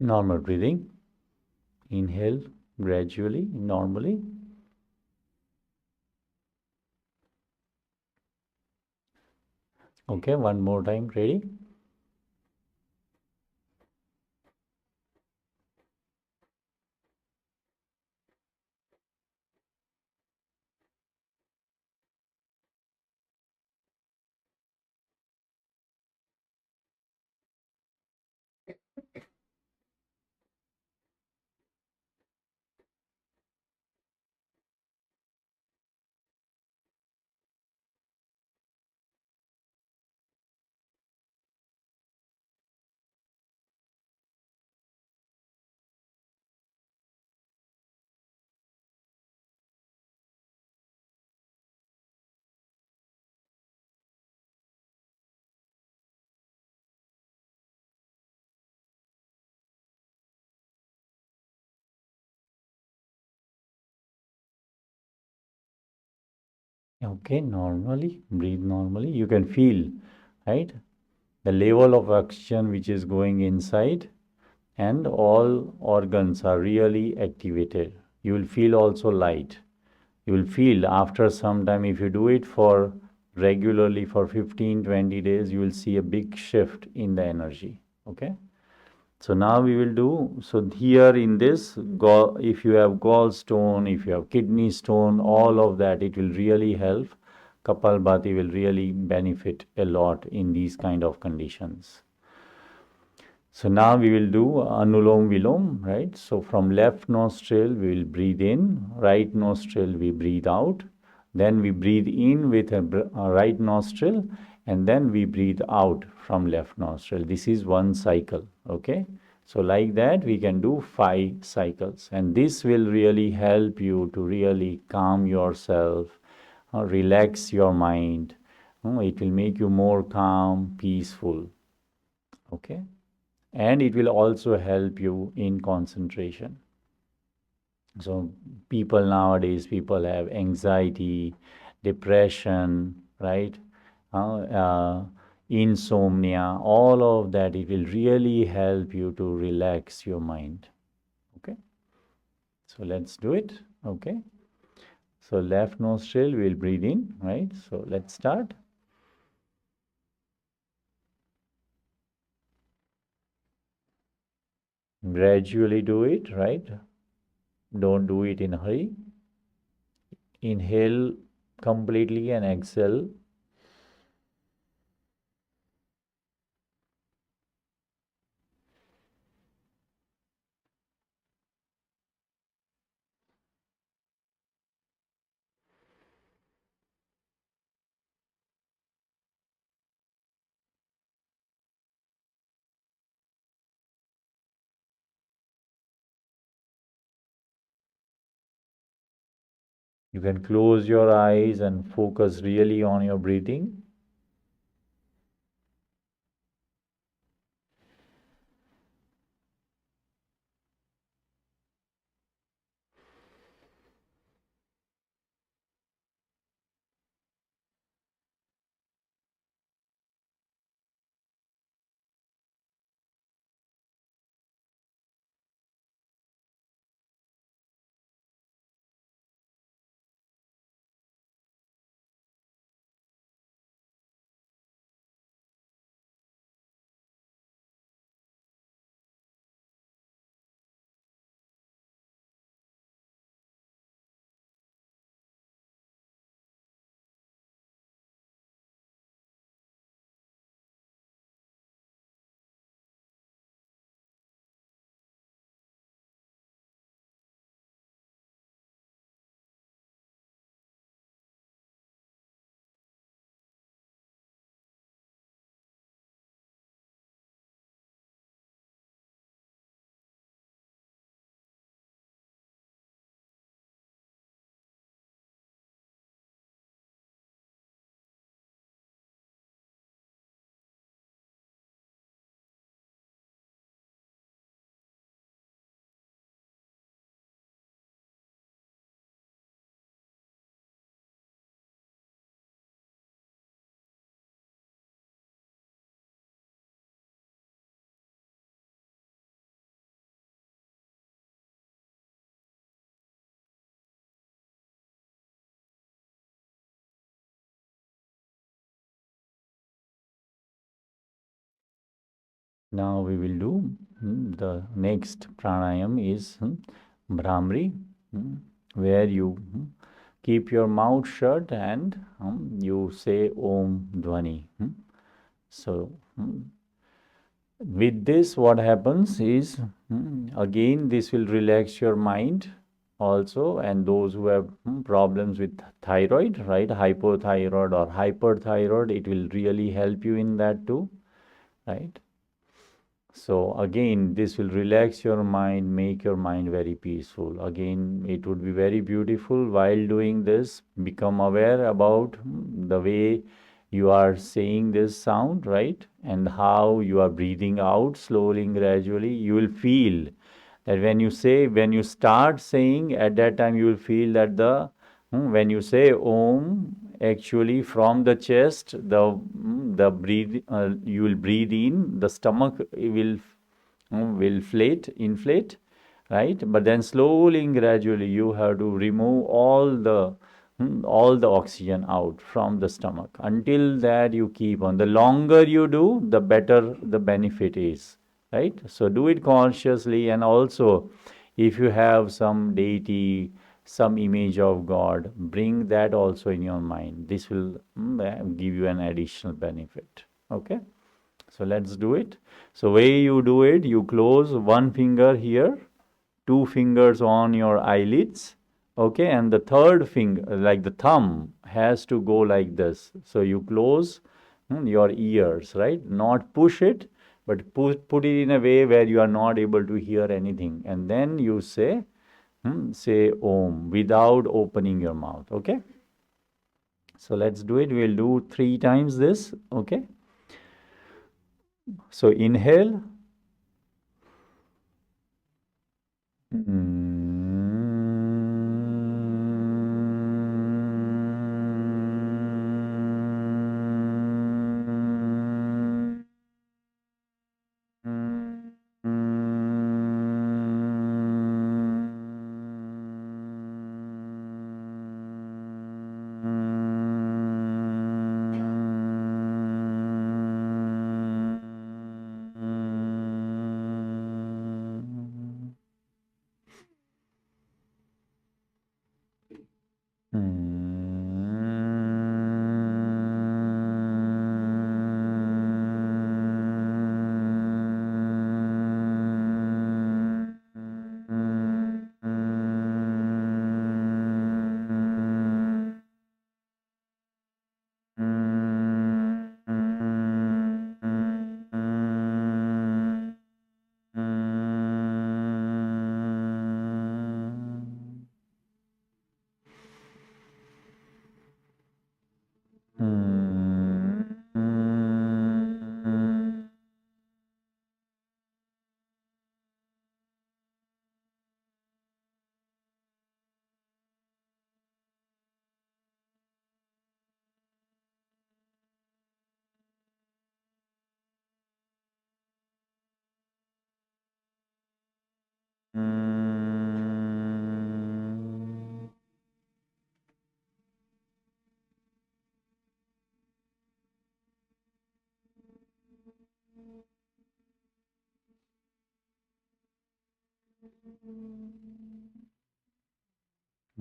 Normal breathing. Inhale gradually, normally. Okay, one more time. Ready? Okay, normally. Breathe normally. You can feel, right? The level of oxygen which is going inside, and all organs are really activated. You will feel also light. You will feel after some time, if you do it for regularly for 15-20 days, you will see a big shift in the energy. Okay? So now we will do, so here in this, if you have gallstone, if you have kidney stone, all of that, it will really help. Kapalbhati will really benefit a lot in these kind of conditions. So now we will do Anulom Vilom, right? So from left nostril, we will breathe in, right nostril, we breathe out. Then we breathe in with a right nostril, and then we breathe out from left nostril. This is one cycle, okay? So like that, we can do 5 cycles. And this will really help you to really calm yourself, relax your mind. It will make you more calm, peaceful, okay? and it will also help you in concentration. So people nowadays, people have anxiety, depression, right? Insomnia, all of that. It will really help you to relax your mind. Okay. So let's do it. Okay. So left nostril, we'll breathe in, right? So let's start. Gradually do it, right? Don't do it in a hurry. Inhale completely and exhale. You can close your eyes and focus really on your breathing. Now we will do the next pranayam is Brahmari, where you keep your mouth shut and you say Om Dhvani. So with this, what happens is again this will relax your mind also, and those who have problems with thyroid, right, hypothyroid or hyperthyroid, it will really help you in that too, right? So again, this will relax your mind, make your mind very peaceful. Again, it would be very beautiful while doing this. Become aware about the way you are saying this sound, right? And how you are breathing out slowly and gradually. You will feel that when you start saying, at that time you will feel that when you say Om, actually from the chest, the breathe, you will breathe in, the stomach will inflate, right? But then slowly and gradually you have to remove all the oxygen out from the stomach. Until that you keep on. The longer you do, the better the benefit is, right? So do it consciously, and also if you have some deity, some image of God, bring that also in your mind. This will give you an additional benefit. Okay? So let's do it. So way you do it, you close one finger here, two fingers on your eyelids, okay, and the third finger, like the thumb, has to go like this. So you close your ears, right? Not push it, but put it in a way where you are not able to hear anything. And then you say Om without opening your mouth, okay? So let's do it. We'll do 3 times this, okay? So inhale.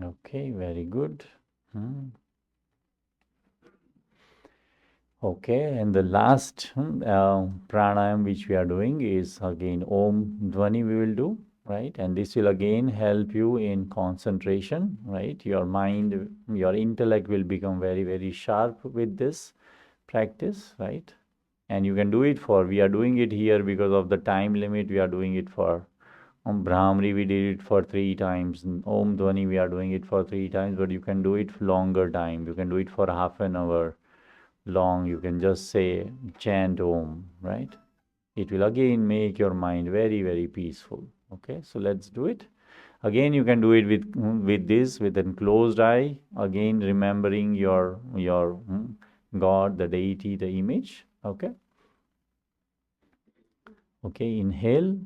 Okay, very good. Okay, and the last pranayam which we are doing is again Om Dhvani we will do, right? And this will again help you in concentration, right? Your mind, your intellect will become very, very sharp with this practice, right? And you can do it for, we are doing it here because of the time limit, we are doing it for Brahmari, we did it for 3 times. Om Dhvani, we are doing it for 3 times, but you can do it for longer time. You can do it for half an hour long. You can just say, chant Om, right? It will again make your mind very, very peaceful. Okay, so let's do it. Again, you can do it with this, with a closed eye. Again, remembering your God, the deity, the image. Okay. Okay, inhale.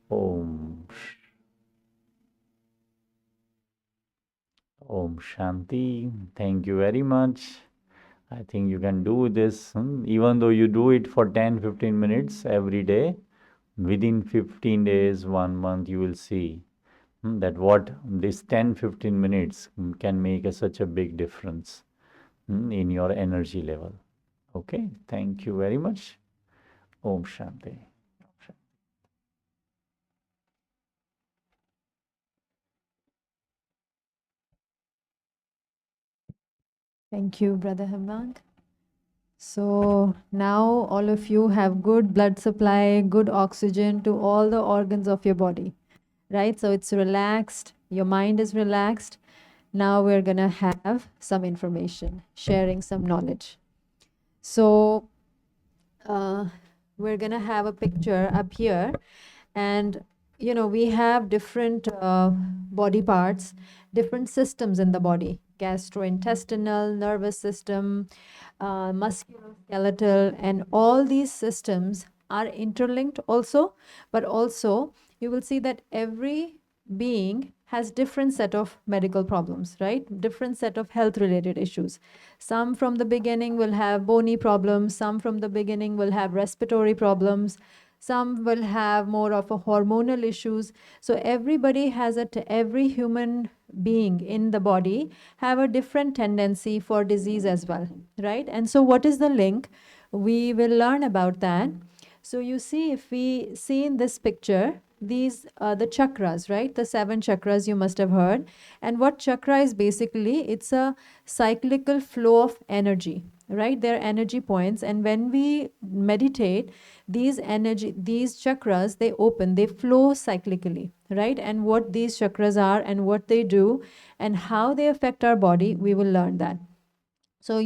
Om. Om Shanti. Thank you very much. I think you can do this, even though you do it for 10-15 minutes every day. Within 15 days, 1 month, you will see that what this 10-15 minutes can make such a big difference in your energy level. Okay, thank you very much. Om Shanti. Thank you, Brother Hemant. So now all of you have good blood supply, good oxygen to all the organs of your body, right? So it's relaxed, your mind is relaxed. Now we're going to have some information, sharing some knowledge. So we're going to have a picture up here, and we have different body parts, different systems in the body: gastrointestinal, nervous system, musculoskeletal, and all these systems are interlinked also. But also you will see that every being has different set of medical problems, right? Different set of health related issues. Some from the beginning will have bony problems, some from the beginning will have respiratory problems, some will have more of a hormonal issues. So everybody has every human being in the body have a different tendency for disease as well, right? And so what is the link? We will learn about that. So you see, if we see in this picture, these the chakras, right? The 7 chakras you must have heard. And what chakra is basically, it's a cyclical flow of energy, right? They're energy points. And when we meditate, these chakras, they open, they flow cyclically, right? And what these chakras are and what they do and how they affect our body, we will learn that. So,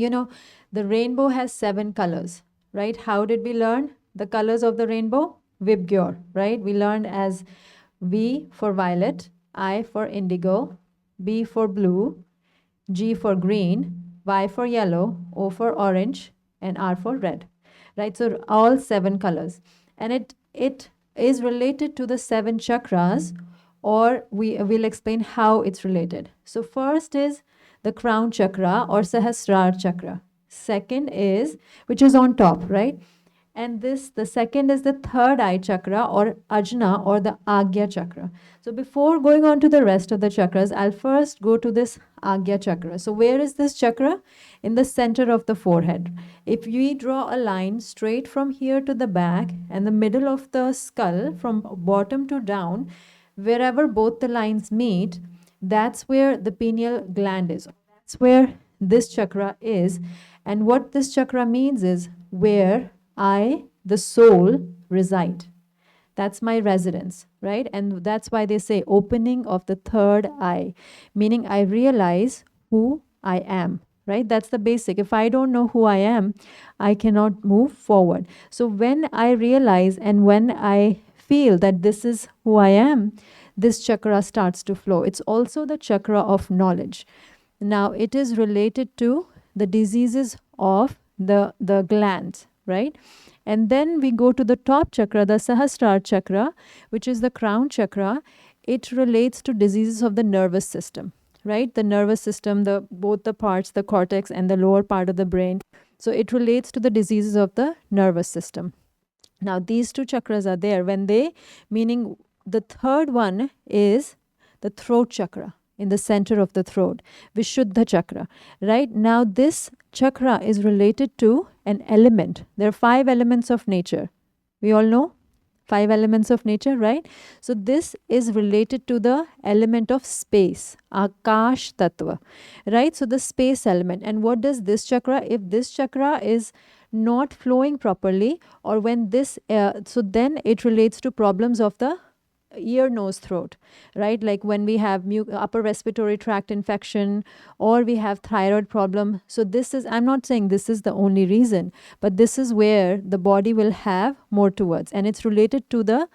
the rainbow has 7 colors, right? How did we learn the colors of the rainbow? Vibgyor, right? We learned as V for violet, I for indigo, B for blue, G for green, Y for yellow, O for orange, and R for red, right? So all 7 colors. And it is related to the 7 chakras, or we will explain how it's related. So first is the crown chakra or Sahasrara chakra. Second is, which is on top, right? And the second is the third eye chakra or Ajna or the Agya chakra. So before going on to the rest of the chakras, I'll first go to this Agya chakra. So where is this chakra? In the center of the forehead. If we draw a line straight from here to the back and the middle of the skull from bottom to down, wherever both the lines meet, that's where the pineal gland is. That's where this chakra is. And what this chakra means is where I, the soul, reside. That's my residence, right? And that's why they say opening of the third eye, meaning I realize who I am, right? That's the basic. If I don't know who I am, I cannot move forward. So when I realize and when I feel that this is who I am, this chakra starts to flow. It's also the chakra of knowledge. Now, it is related to the diseases of the glands, right? And then we go to the top chakra, the Sahasrara chakra, which is the crown chakra. It relates to diseases of the nervous system, right? The nervous system, both the parts, the cortex and the lower part of the brain. So it relates to the diseases of the nervous system. Now, these 2 chakras are there meaning the third one is the throat chakra, in the center of the throat, Vishuddha chakra, right? Now, this chakra is related to an element. There are 5 elements of nature. We all know 5 elements of nature, right? So this is related to the element of space, Akash Tattva, right? So the space element. And what does this chakra? If this chakra is not flowing properly, or when this, so then it relates to problems of the ear, nose, throat, right? Like when we have upper respiratory tract infection or we have thyroid problem. So this is, I'm not saying this is the only reason, but this is where the body will have more towards, and it's related to the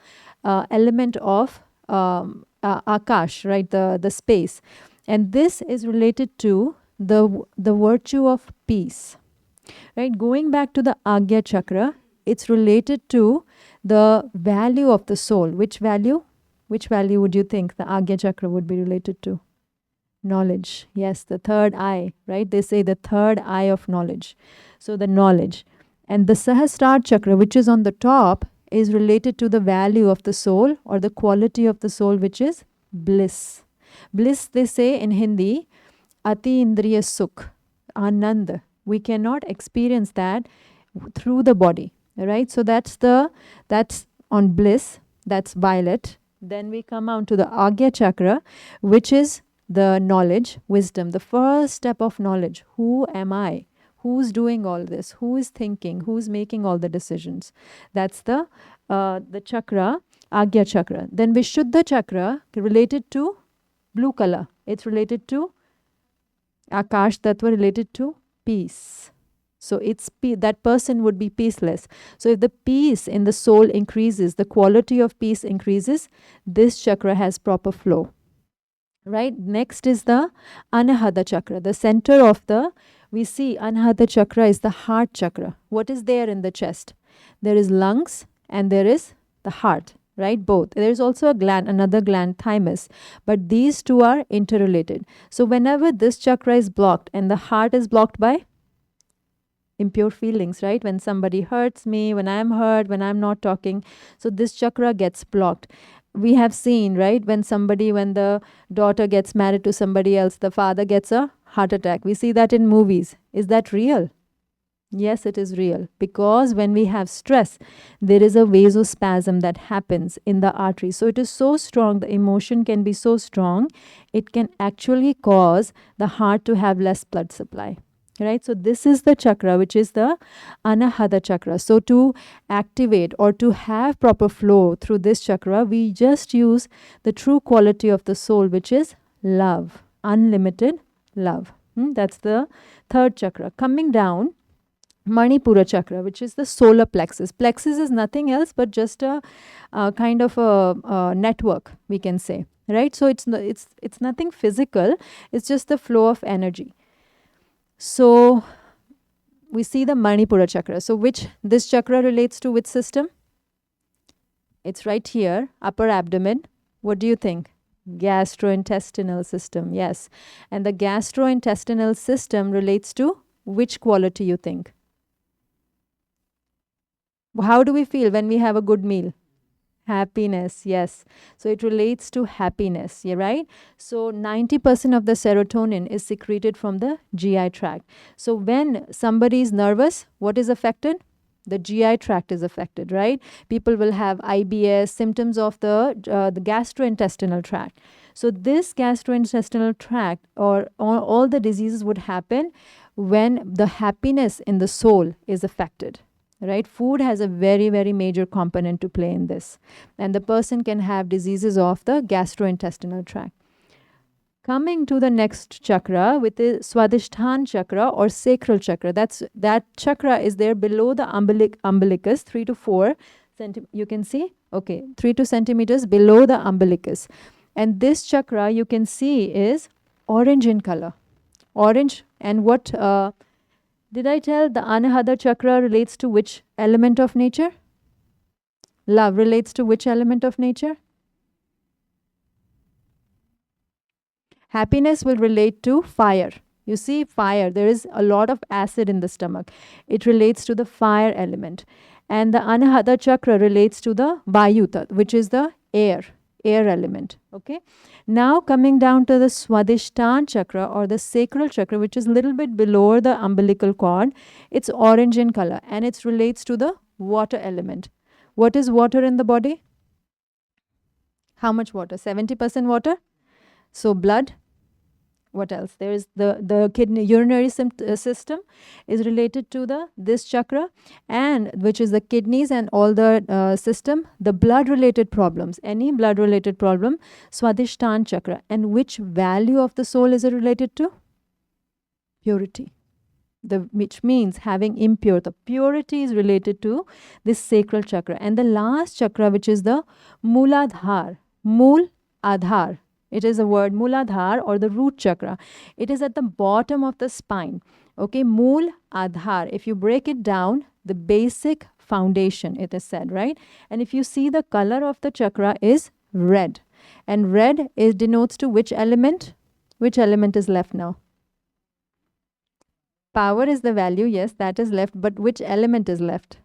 element of Akash, right? The space. And this is related to the virtue of peace, right? Going back to the Agya chakra, it's related to the value of the soul. Which value? Which value would you think the Agya chakra would be related to? Knowledge. Yes, the third eye, right? They say the third eye of knowledge. So the knowledge. And the Sahasrara chakra, which is on the top, is related to the value of the soul or the quality of the soul, which is bliss. Bliss, they say in Hindi, Ati Indriya Sukh, Anand. We cannot experience that through the body, right? So that's on bliss, that's violet. Then we come on to the Agya chakra, which is the knowledge, wisdom, the first step of knowledge. Who am I? Who's doing all this? Who is thinking? Who's making all the decisions? That's the chakra, Agya chakra. Then Vishuddha chakra, related to blue color. It's related to Akash Tattva related to peace. So it's that person would be peaceless. So if the peace in the soul increases, the quality of peace increases, this chakra has proper flow. Right? Next is the Anahata chakra. The center of we see Anahata chakra is the heart chakra. What is there in the chest? There is lungs and there is the heart, right? Both. There is also a gland, another gland, thymus. But these two are interrelated. So whenever this chakra is blocked and the heart is blocked by impure feelings, right? When somebody hurts me, when I'm hurt, when I'm not talking. So this chakra gets blocked. We have seen, right? When the daughter gets married to somebody else, the father gets a heart attack. We see that in movies. Is that real? Yes, it is real. Because when we have stress, there is a vasospasm that happens in the artery. So it is so strong, the emotion can be so strong, it can actually cause the heart to have less blood supply. Right? So this is the chakra, which is the Anahata chakra. So to activate or to have proper flow through this chakra, we just use the true quality of the soul, which is love, unlimited love. That's the third chakra. Coming down, Manipura chakra, which is the solar plexus. Plexus is nothing else but just a kind of a network, we can say. Right? So it's nothing physical. It's just the flow of energy. So we see the Manipura chakra. So this chakra relates to which system? It's right here, upper abdomen. What do you think? Gastrointestinal system, yes. And the gastrointestinal system relates to which quality you think? How do we feel when we have a good meal? Happiness, yes. So it relates to happiness, yeah, right? So 90% of the serotonin is secreted from the GI tract. So when somebody is nervous, what is affected? The GI tract is affected, right? People will have IBS, symptoms of the gastrointestinal tract. So this gastrointestinal tract or all the diseases would happen when the happiness in the soul is affected. Right? Food has a very, very major component to play in this. And the person can have diseases of the gastrointestinal tract. Coming to the next chakra, with the Swadhisthana chakra or sacral chakra. That chakra is there below the umbilicus, 3 to 4 centimeters. You can see? Okay, 3 to centimeters below the umbilicus. And this chakra, you can see, is orange in color. Orange. And what... did I tell the Anahata chakra relates to which element of nature? Love relates to which element of nature? Happiness will relate to fire. You see, fire, there is a lot of acid in the stomach. It relates to the fire element. And the Anahata chakra relates to the Vayuta, which is the air element. Okay. Now coming down to the Swadhisthana chakra or the sacral chakra, which is a little bit below the umbilical cord. It's orange in color and it relates to the water element. What is water in the body? How much water? 70% water. So blood. What else? There is the kidney urinary system is related to this chakra, and which is the kidneys and all the system. The blood related problems, any blood related problem, Swadhisthana chakra. And which value of the soul is it related to? Purity. Which means having impure. The purity is related to this sacral chakra. And the last chakra, which is the Mooladhar. Mool Adhar. It is a word, Mooladhar, or the root chakra. It is at the bottom of the spine. Okay, Mool Adhar. If you break it down, the basic foundation, it is said, right? And if you see, the color of the chakra is red. And red denotes to which element? Which element is left now? Power is the value, yes, that is left. But which element is left?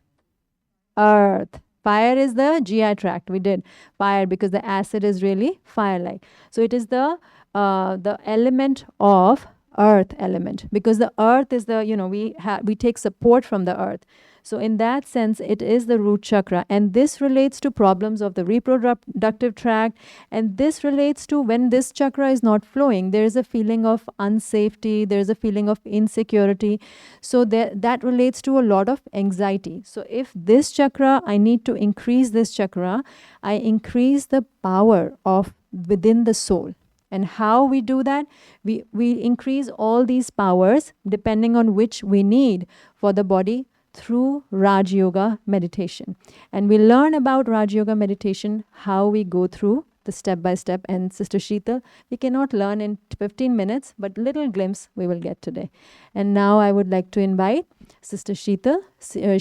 Earth. Fire is the GI tract. We did fire because the acid is really fire-like. So it is the element of earth element, because the earth is we take support from the earth. So in that sense, it is the root chakra, and this relates to problems of the reproductive tract, and this relates to when this chakra is not flowing, there is a feeling of unsafety, there is a feeling of insecurity. So that relates to a lot of anxiety. So if this chakra, I need to increase this chakra, I increase the power of within the soul. And how we do that? We increase all these powers depending on which we need for the body through Raj Yoga meditation. And we learn about Raj Yoga meditation, how we go through the step by step. And Sister Sheetal, we cannot learn in 15 minutes, but little glimpse we will get today. And now I would like to invite Sister Sheetal.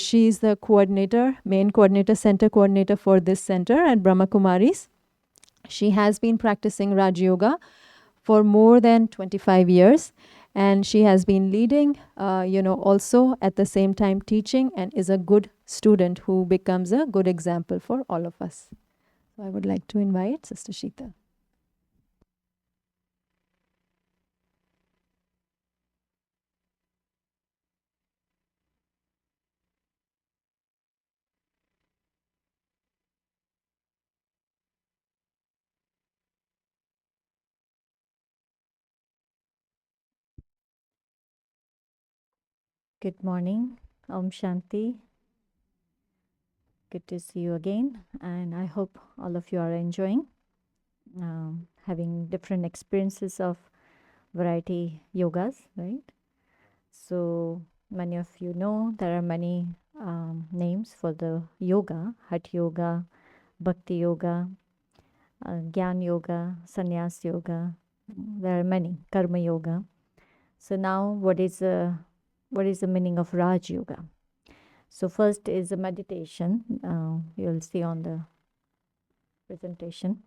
She is the coordinator, main coordinator, center coordinator for this center at Brahma Kumaris. She has been practicing Raj Yoga for more than 25 years, and she has been leading, also at the same time teaching, and is a good student who becomes a good example for all of us. So I would like to invite Sister Sheetal. Good morning, Om Shanti. Good to see you again, and I hope all of you are enjoying having different experiences of variety yogas, right? So many of you know there are many names for the yoga: Hatha Yoga, Bhakti Yoga, Gyan Yoga, Sannyas Yoga. There are many, Karma Yoga. So now, what is the meaning of Raj Yoga? So first is a meditation. You'll see on the presentation.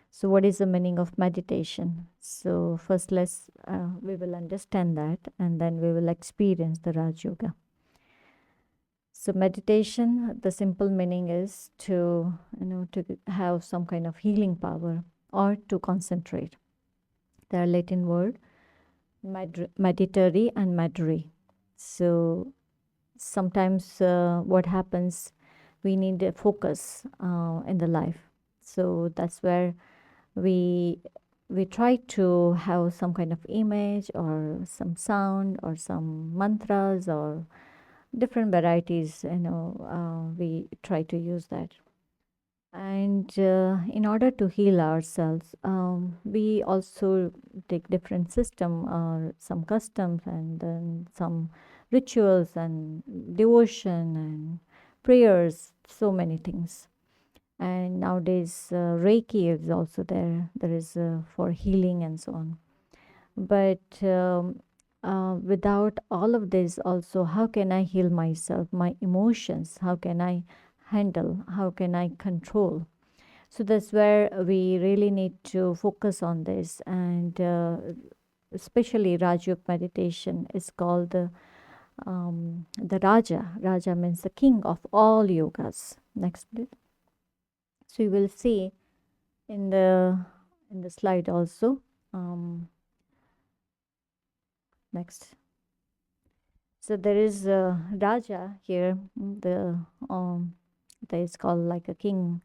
So what is the meaning of meditation? So first we will understand that, and then we will experience the Raj Yoga. So meditation, the simple meaning is to have some kind of healing power or to concentrate. There are Latin word, meditare and medere. So sometimes what happens, we need a focus in the life. So that's where we try to have some kind of image or some sound or some mantras or different varieties, we try to use that. And in order to heal ourselves, we also take different system or some customs and then some rituals and devotion and prayers, so many things. And nowadays, Reiki is also there. There is for healing and so on. But without all of this, also, how can I heal myself, my emotions? How can I handle? How can I control? So that's where we really need to focus on this. And especially Raj Yoga meditation is called the Raja. Raja means the king of all yogas. Next, please. So you will see in the slide also. Next. So there is Raja here. That is called like a king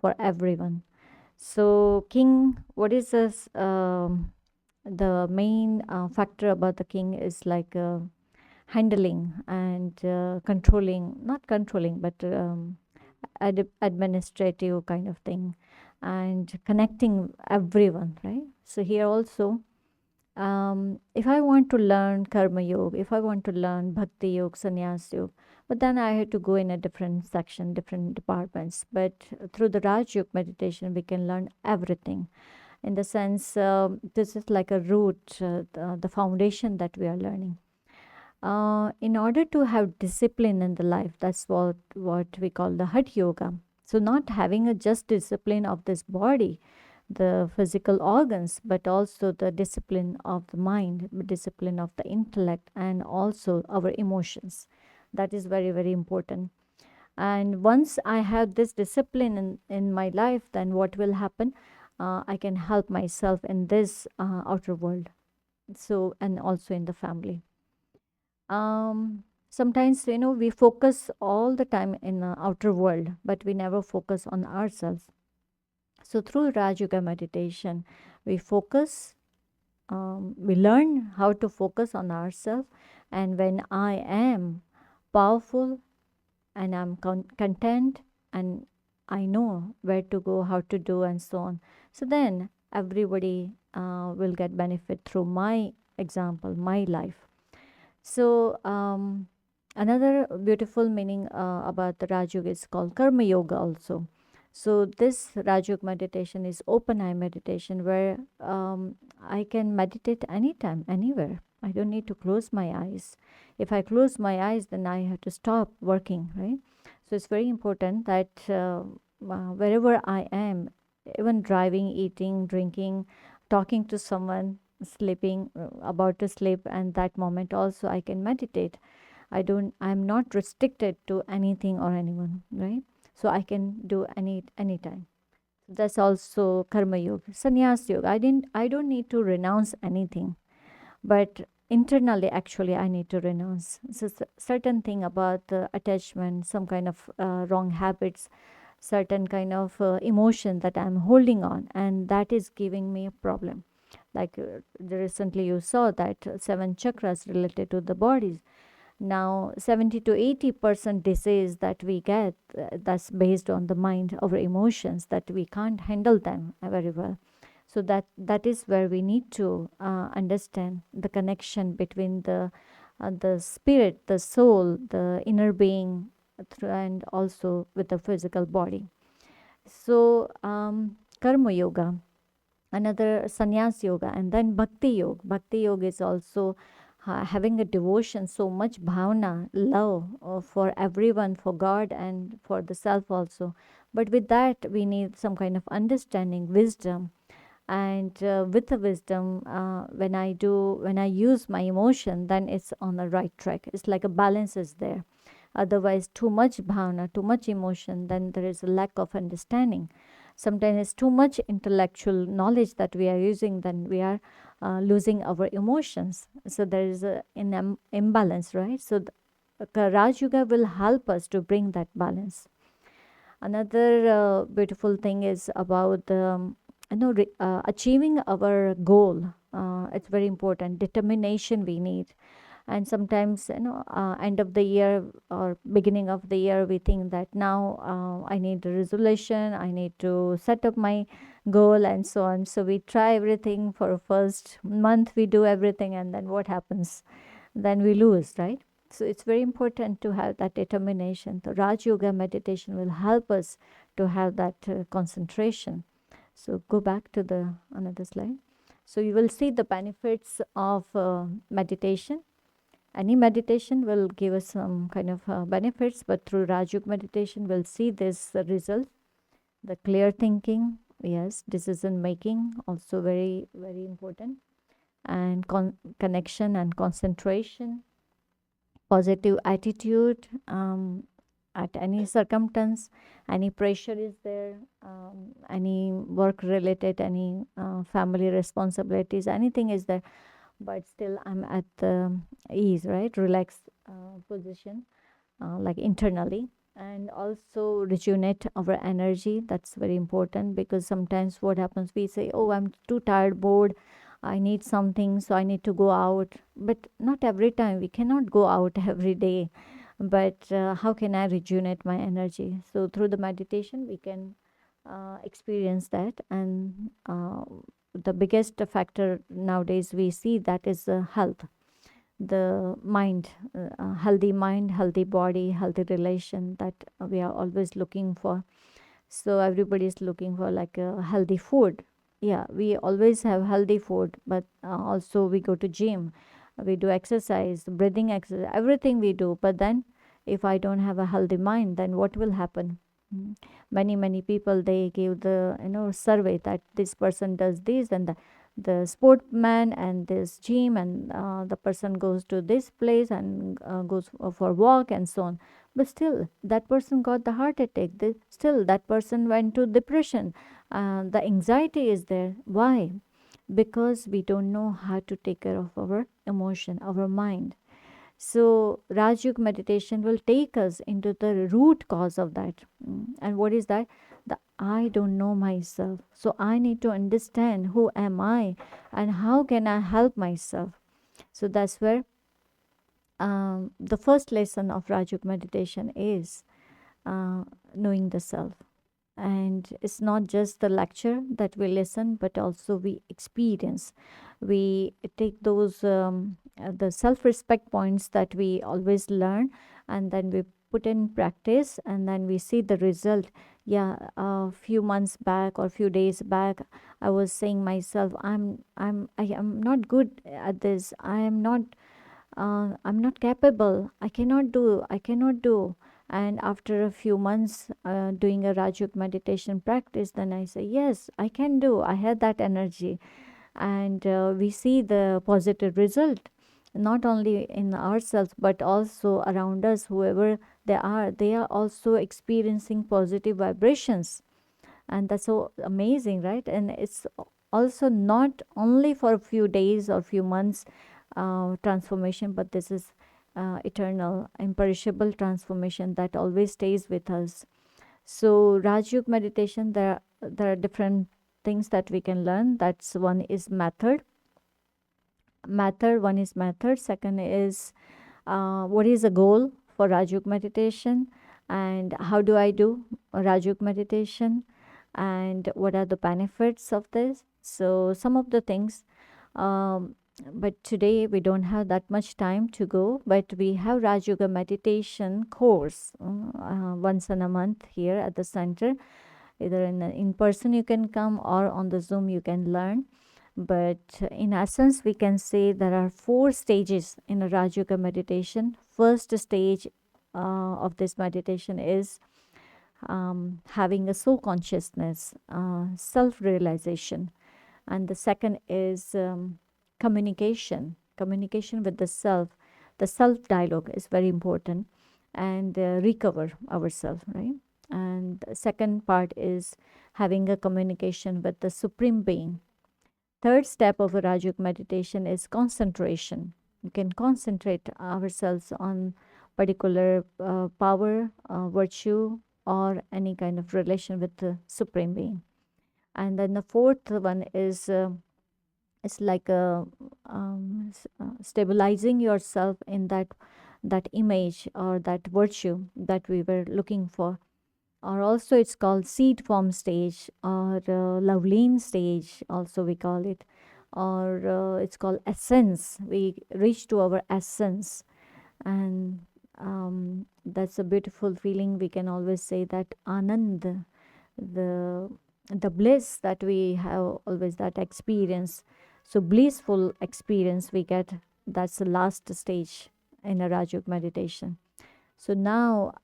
for everyone. So king, what is this? The main factor about the king is like handling and controlling, not controlling, but administrative kind of thing, and connecting everyone, right? So here also, if I want to learn Karma Yoga, if I want to learn Bhakti Yoga, Sannyas Yoga, but then I had to go in a different section, different departments. But through the Raj Yoga meditation, we can learn everything. In the sense, this is like a root, the foundation that we are learning. In order to have discipline in the life, that's what we call the Hatha Yoga. So not having a just discipline of this body, the physical organs, but also the discipline of the mind, discipline of the intellect, and also our emotions. That is very, very important. And once I have this discipline in my life, then what will happen? I can help myself in this outer world. So, and also in the family. Sometimes, we focus all the time in the outer world, but we never focus on ourselves. So through Raj Yoga meditation, we focus, we learn how to focus on ourselves. And when I am powerful and I'm content and I know where to go, how to do, and so on, so then everybody will get benefit through my example, my life. So another beautiful meaning about the Raj Yoga is called Karma Yoga also. So this Raj Yoga meditation is open eye meditation where I can meditate anytime, anywhere. I don't need to close my eyes. If I close my eyes, then I have to stop working, right? So it's very important that wherever I am, even driving, eating, drinking, talking to someone, sleeping, about to sleep, and that moment also I can meditate. I'm not restricted to anything or anyone, right? So I can do anytime. That's also karma yoga. Sannyas yoga, I don't need to renounce anything, but internally actually I need to renounce. So certain thing about the attachment, some kind of wrong habits, certain kind of emotion that I'm holding on, and that is giving me a problem. Like recently you saw that 7 chakras related to the bodies. Now 70 to 80% disease that we get, that's based on the mind, our emotions, that we can't handle them very well. So that is where we need to understand the connection between the spirit, the soul, the inner being, and also with the physical body. So karma yoga, another sannyas yoga, and then bhakti yoga. Bhakti yoga is also having a devotion, so much bhavana, love for everyone, for God and for the self also. But with that we need some kind of understanding, wisdom. And with the wisdom, when I use my emotion, then it's on the right track. It's like a balance is there. Otherwise too much bhavana, too much emotion, then there is a lack of understanding. Sometimes it's too much intellectual knowledge that we are using, then we are losing our emotions. So there is an imbalance, right? So the Raj Yoga will help us to bring that balance. Another beautiful thing is about achieving our goal. It's very important. Determination we need. And sometimes, end of the year or beginning of the year, we think that now I need a resolution, I need to set up my goal and so on. So we try everything for first month, we do everything, and then what happens? Then we lose, right? So it's very important to have that determination. The Raj Yoga meditation will help us to have that concentration. So go back to the another slide. So you will see the benefits of meditation. Any meditation will give us some kind of benefits, but through Raj Yoga meditation we'll see this result. The clear thinking, yes, decision making, also very, very important, and connection and concentration, positive attitude at any circumstance, any pressure is there, any work related, any family responsibilities, anything is there, but still I'm at the ease, right? Relaxed position, like internally. And also rejuvenate our energy. That's very important, because sometimes what happens, we say, oh, I'm too tired, bored, I need something, so I need to go out. But not every time, we cannot go out every day. But how can I rejuvenate my energy? So through the meditation we can experience that. And the biggest factor nowadays we see, that is health, the mind, healthy mind, healthy body, healthy relation, that we are always looking for. So everybody is looking for like a healthy food. Yeah, we always have healthy food, but also we go to gym, we do exercise, breathing exercise, everything we do. But then if I don't have a healthy mind, then what will happen? Many people, they give the survey that this person does this, and the sportman and this gym, and the person goes to this place and goes for walk and so on, but still that person got the heart attack. Still that person went to depression. The anxiety is there. Why? Because we don't know how to take care of our emotion, our mind. So Raj Yoga meditation will take us into the root cause of that. And what is that? The I don't know myself. So I need to understand who am I and how can I help myself. So that's where the first lesson of Raj Yoga meditation is knowing the self. and it's not just the lecture that we listen, but also we experience. We take those the self-respect points that we always learn, and then we put in practice, and then we see the result. Yeah, a few months back or few days back, I was saying myself, I am not good at this. I'm not capable. I cannot do. And after a few months doing a Rajyog meditation practice, then I say, yes, I can do. I had that energy. And we see the positive result, not only in ourselves, but also around us, whoever they are also experiencing positive vibrations. And that's so amazing, right? And it's also not only for a few days or few months transformation, but this is eternal, imperishable transformation that always stays with us. So Rajyog meditation, there are different things that we can learn. That's one is method. One is method. Second is what is the goal for Rajyog meditation, and how do I do Rajyog meditation, and what are the benefits of this. So some of the things, but today we don't have that much time to go, but we have Raj Yoga meditation course once in a month here at the center. Either in person you can come, or on the Zoom you can learn. But in essence, we can say there are 4 stages in a Raj Yoga meditation. First stage of this meditation is having a soul consciousness, self-realization. And the second is communication with the self dialogue is very important, and recover ourselves, right? And the second part is having a communication with the Supreme Being. Third step of a Rajyog meditation is concentration. We can concentrate ourselves on particular power, virtue, or any kind of relation with the Supreme Being. And then the fourth one is it's like stabilizing yourself in that image or that virtue that we were looking for. Or also it's called seed form stage, or loveline stage also we call it, or it's called essence. We reach to our essence, and that's a beautiful feeling. We can always say that anand, the bliss that we have, always that experience. So blissful experience we get, that's the last stage in a Rajyog meditation. So now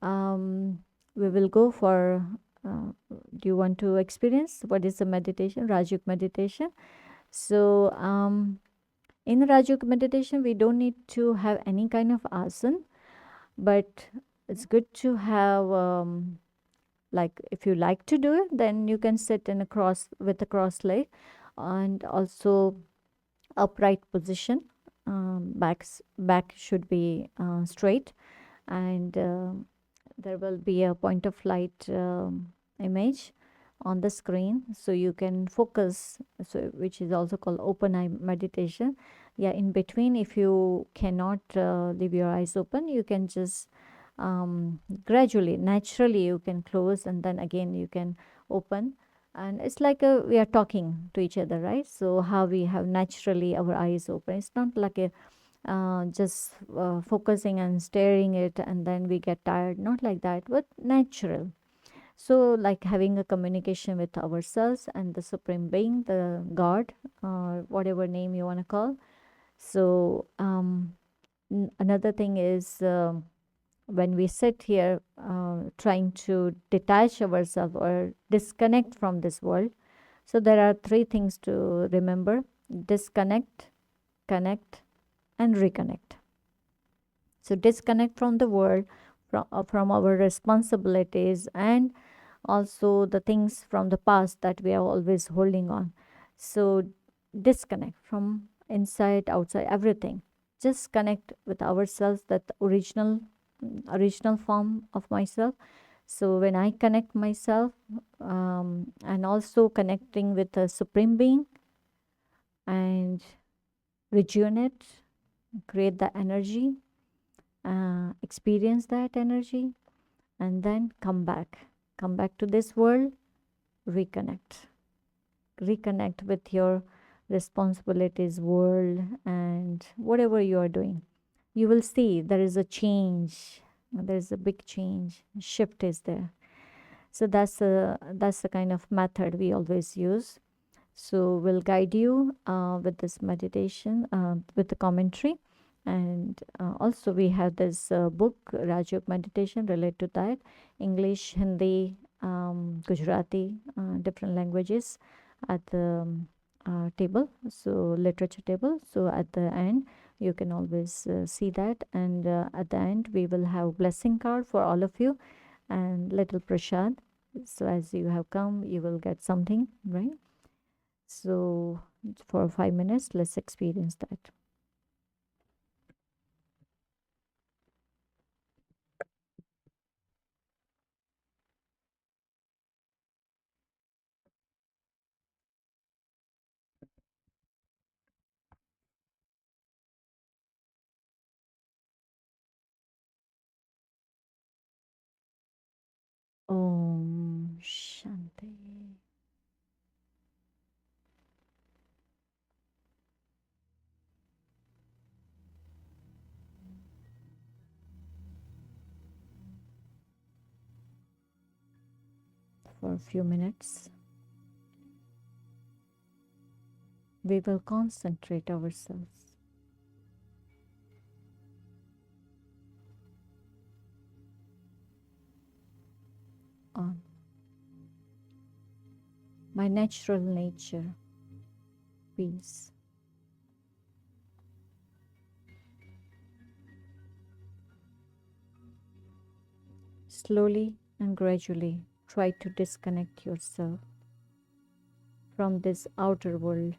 we will go for, do you want to experience what is the meditation, Rajyog meditation? So in Rajyog meditation, we don't need to have any kind of asana, but it's good to have, like if you like to do it, then you can sit in a cross with a cross leg, and also upright position. Back should be straight, and there will be a point of light image on the screen, so you can focus, so which is also called open eye meditation. Yeah, in between, if you cannot leave your eyes open, you can just gradually, naturally you can close, and then again you can open. And it's like we are talking to each other, right? So how we have naturally our eyes open, it's not like a just focusing and staring it and then we get tired, not like that, but natural. So like having a communication with ourselves and the Supreme Being, the God, or whatever name you want to call. So another thing is when we sit here trying to detach ourselves or disconnect from this world. So there are 3 things to remember: disconnect, connect, and reconnect. So disconnect from the world, from our responsibilities, and also the things from the past that we are always holding on. So disconnect from inside, outside, everything. Just connect with ourselves, that original form of myself. So when I connect myself, and also connecting with the Supreme Being, and rejuvenate, create the energy, experience that energy, and then come back to this world reconnect. Reconnect with your responsibilities, world, and whatever you are doing. You will see there is a change. There is a big change. Shift is there. So that's the kind of method we always use. So we'll guide you with this meditation, with the commentary. And also we have this book, Rajyog Meditation, related to that. English, Hindi, Gujarati, different languages at the table, so literature table. So at the end, you can always see that. And at the end, we will have blessing card for all of you and little prasad. So as you have come, you will get something, right? So for 5 minutes, let's experience that. Om Shanti. For a few minutes, we will concentrate ourselves on my natural nature, peace. Slowly and gradually try to disconnect yourself from this outer world.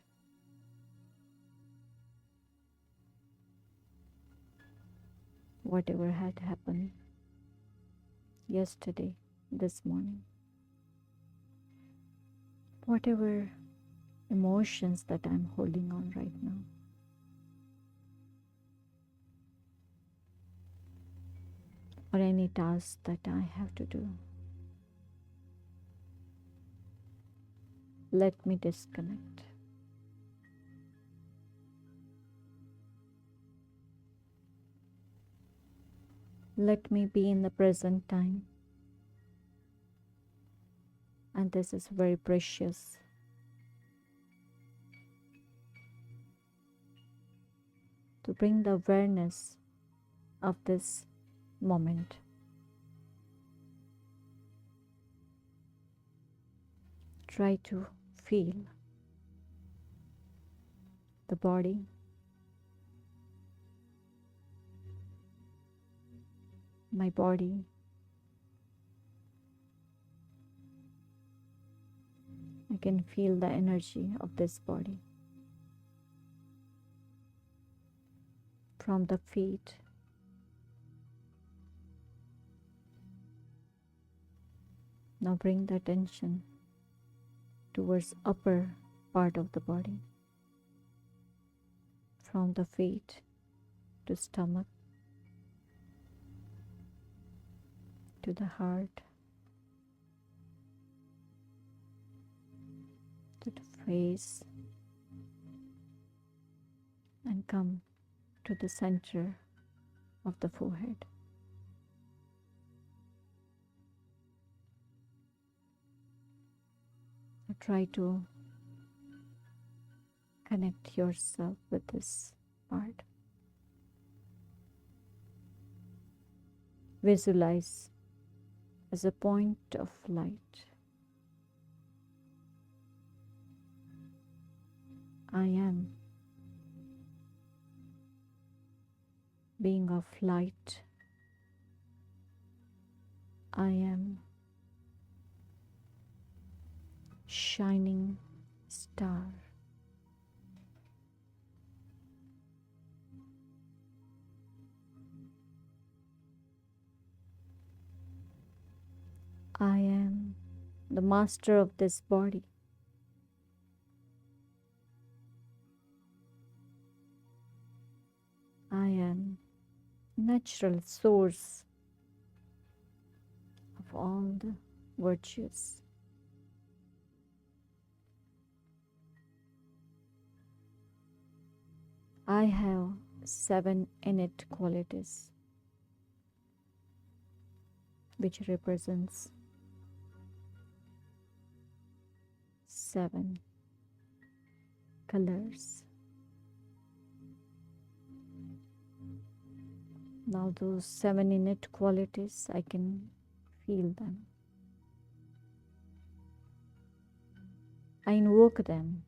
Whatever had happened yesterday, this morning, whatever emotions that I'm holding on right now, or any task that I have to do. Let me disconnect. Let me be in the present time. And this is very precious. To bring the awareness of this moment. Try to feel the body, my body, I can feel the energy of this body from the feet now. Bring the attention towards upper part of the body, from the feet to stomach, to the heart, to the face, and come to the center of the forehead. Try to connect yourself with this part. Visualize as a point of light. I am being of light. I am shining star. I am the master of this body. I am natural source of all the virtues. I have 7 innate qualities, which represents 7 colors. Now those 7 innate qualities, I can feel them. I invoke them.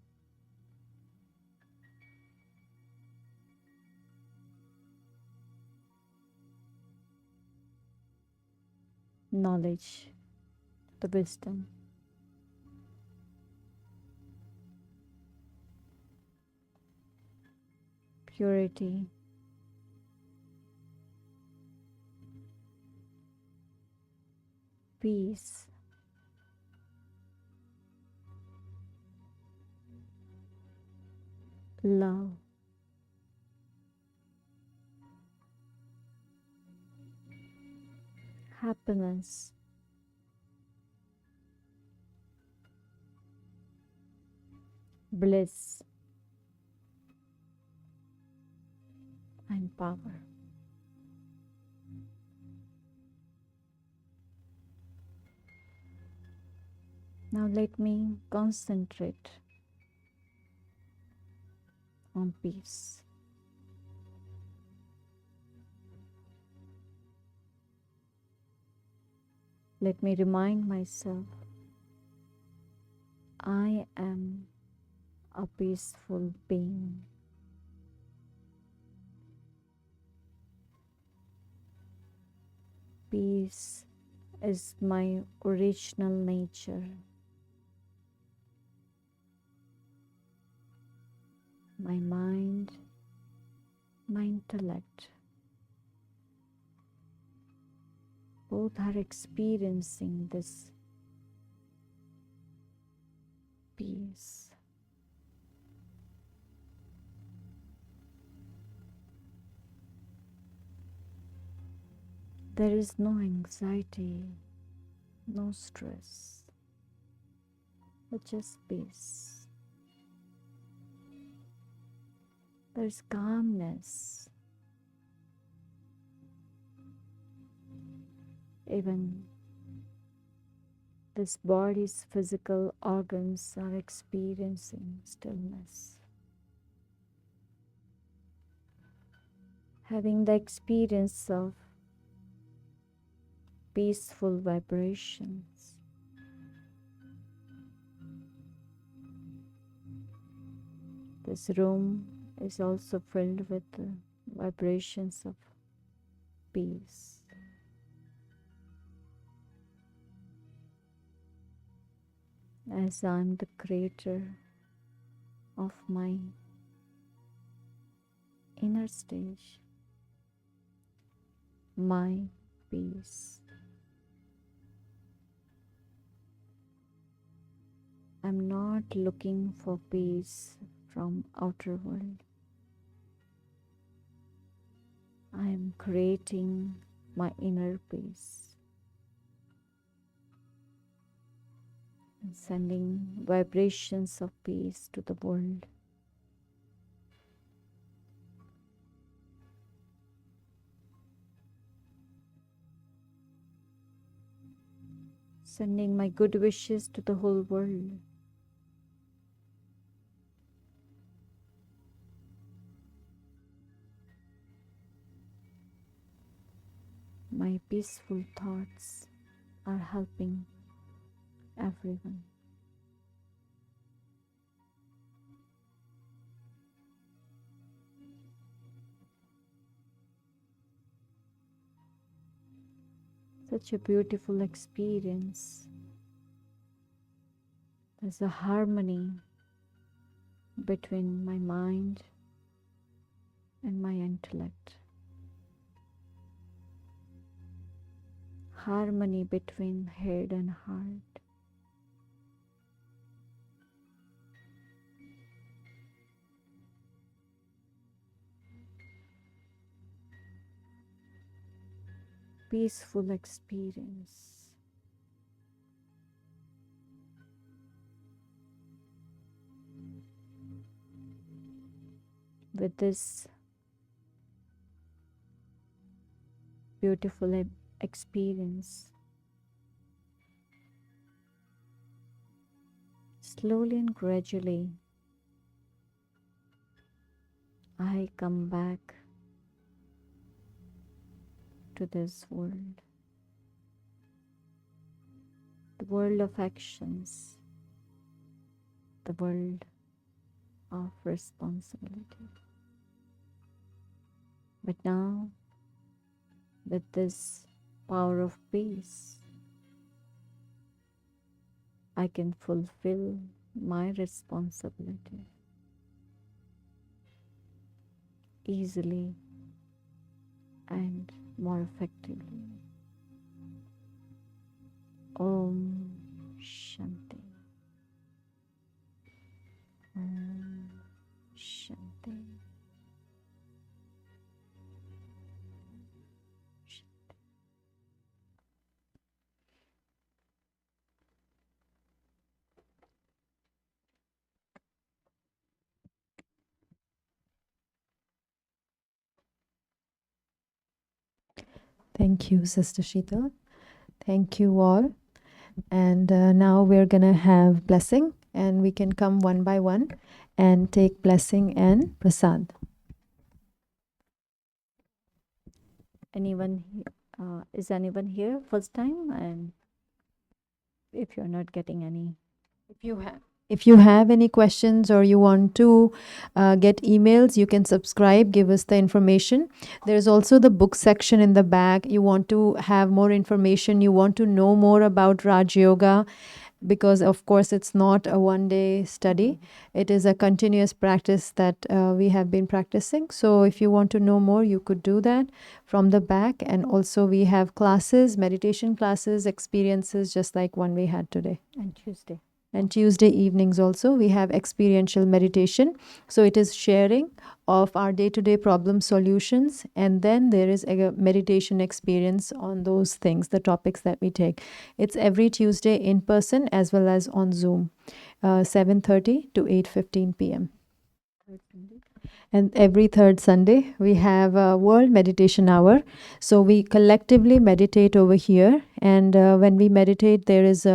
Knowledge, the wisdom, purity, peace, love, happiness, bliss, and power. Now let me concentrate on peace. Let me remind myself I am a peaceful being. Peace is my original nature. My mind, my intellect, both are experiencing this peace. There is no anxiety, no stress, but just peace. There is calmness. Even this body's physical organs are experiencing stillness. Having the experience of peaceful vibrations. This room is also filled with the vibrations of peace. As I'm the creator of my inner stage, my peace. I'm not looking for peace from outer world. I am creating my inner peace and sending vibrations of peace to the world. Sending my good wishes to the whole world. My peaceful thoughts are helping everyone. Such a beautiful experience. There's a harmony between my mind and my intellect. Harmony between head and heart. Peaceful experience. with this beautiful experience. Slowly and gradually, I come back to this world, the world of actions, the world of responsibility. But now, with this power of peace, I can fulfill my responsibility easily and more effectively. Om Shanti. Om Shanti. Thank you, Sister Sheetal. Thank you all. And now we're going to have blessing, and we can come one by one and take blessing and prasad. Is anyone here first time? And if you're not getting any, If you have any questions or you want to get emails, you can subscribe, give us the information. There's also the book section in the back. You want to have more information, you want to know more about Raj Yoga, because of course it's not a one-day study. It is a continuous practice that we have been practicing. So if you want to know more, you could do that from the back. And also we have classes, meditation classes, experiences, just like one we had today. And Tuesday evenings also we have experiential meditation. So it is sharing of our day-to-day problem solutions, and then there is a meditation experience on those things, the topics that we take. It's every Tuesday in person as well as on Zoom, 7:30 to 8:15 p.m. And every third Sunday, we have a World Meditation Hour. So we collectively meditate over here. And when we meditate, there is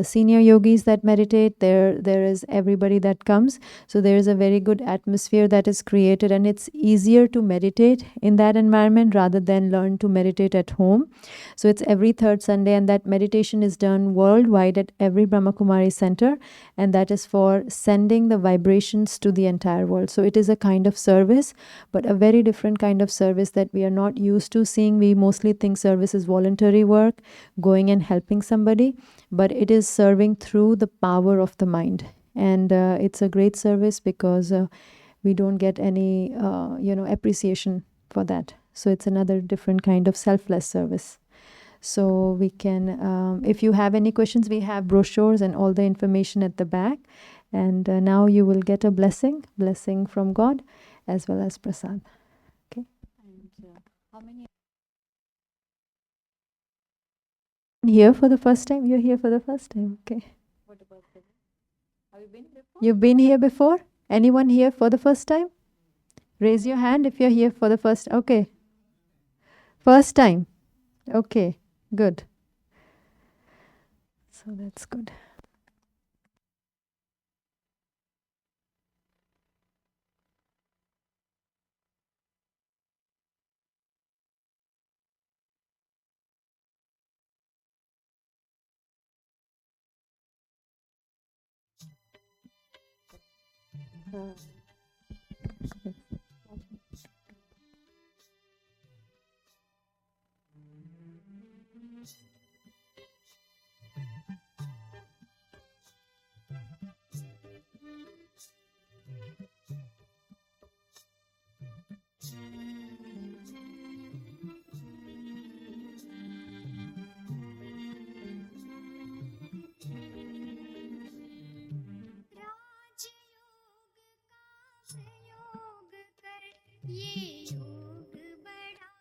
senior yogis that meditate. There is everybody that comes. So there is a very good atmosphere that is created. And it's easier to meditate in that environment rather than learn to meditate at home. So it's every third Sunday. And that meditation is done worldwide at every Brahma Kumari center. And that is for sending the vibrations to the entire world. So it is a kind of service, but a very different kind of service that we are not used to seeing. We mostly think service is voluntary work, going and helping somebody, but it is serving through the power of the mind. And it's a great service because we don't get any, appreciation for that. So it's another different kind of selfless service. So we can, if you have any questions, we have brochures and all the information at the back. And now you will get a blessing from God as well as prasad. Okay. and how many? Here for the first time? You're here for the first time. Okay. What about the? Have you been before? You've been here before? Anyone here for the first time? Raise your hand if you're here for the first. Okay. First time. Okay. Good. So that's good. ये योग बड़ा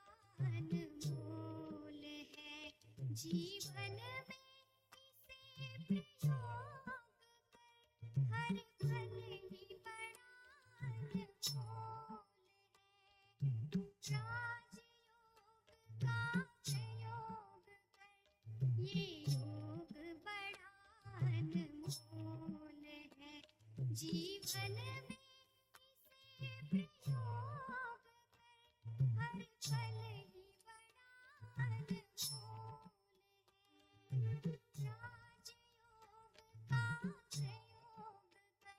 अनमोल है, जीवन में इसे प्रयोग कर हर पल ही बड़ा अनमोल जीवन में इसे प्रयोग कर हर पल ही बड़ा अनमोल है। राजयोग का प्रयोग कर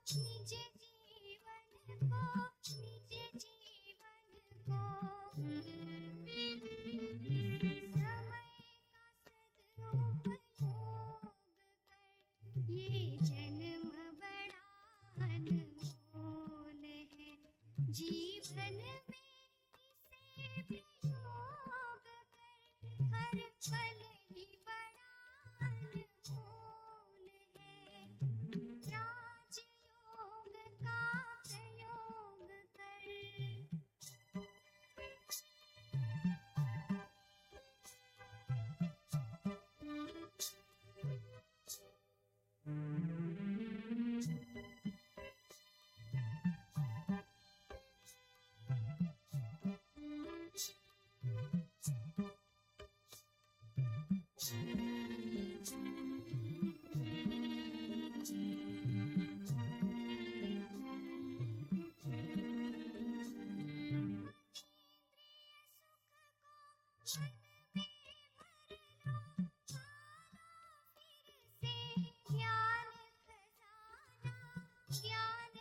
निज जीवन को निज जीवन को समय का सदुपयोग कर ये जन्म बड़ा अनमोल है। जीवन में इसे प्रयोग कर हर पल ही बड़ा अनमोल है। राजयोग का प्रयोग कर से ज्ञान खजाना ज्ञान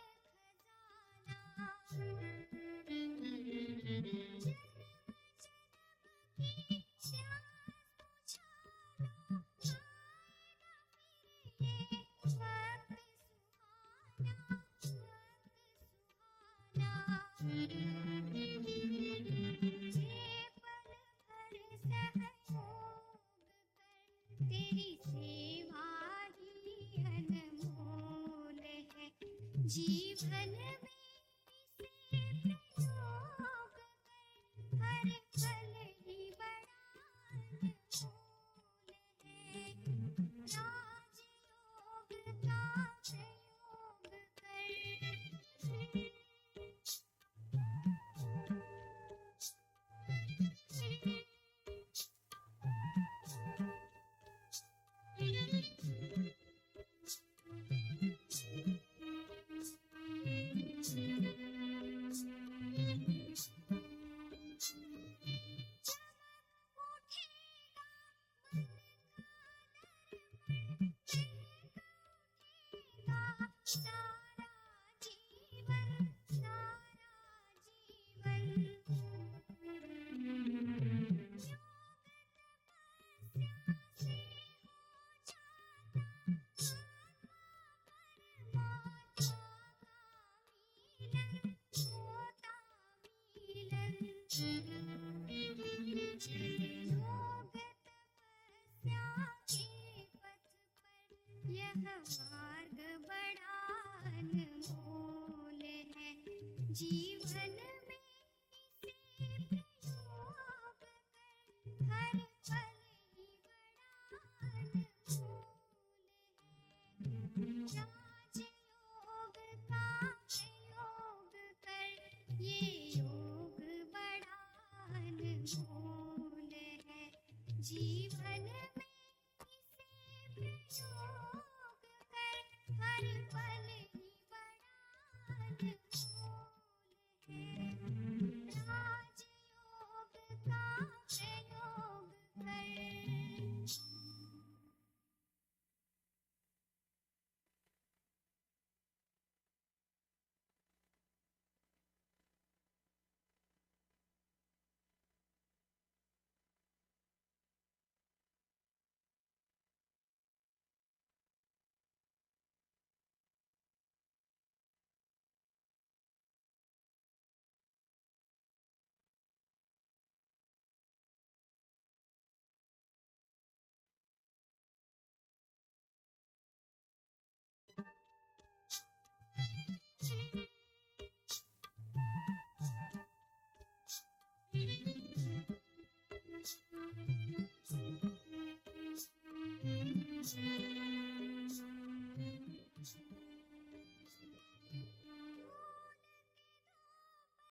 खजाना की प्यास बुझाना ये वक्त सुहाना वक्त सुहाना ये पल भर सहयोग कर तेरी सेवा ही अनमोल है। जीवन में इसे प्रयोग कर हर पल ही बड़ा अनमोल है। राजयोग का प्रयोग कर सारा जीवन सारा जीवन योग तपस्या से हो जाता परमात्मा का मिलन होता मिलन योग तपस्या के पथ पर यह मार्ग बड़ा अनमोल है। जीवन में इसे प्रयोग कर हर पल ही बड़ा अनमोल है। राजयोग का प्रयोग कर ये योग बड़ा अनमोल है। जीवन में इसे प्रयोग कर हर पल ही बड़ा अनमोल है। राजयोग का प्रयोग कर है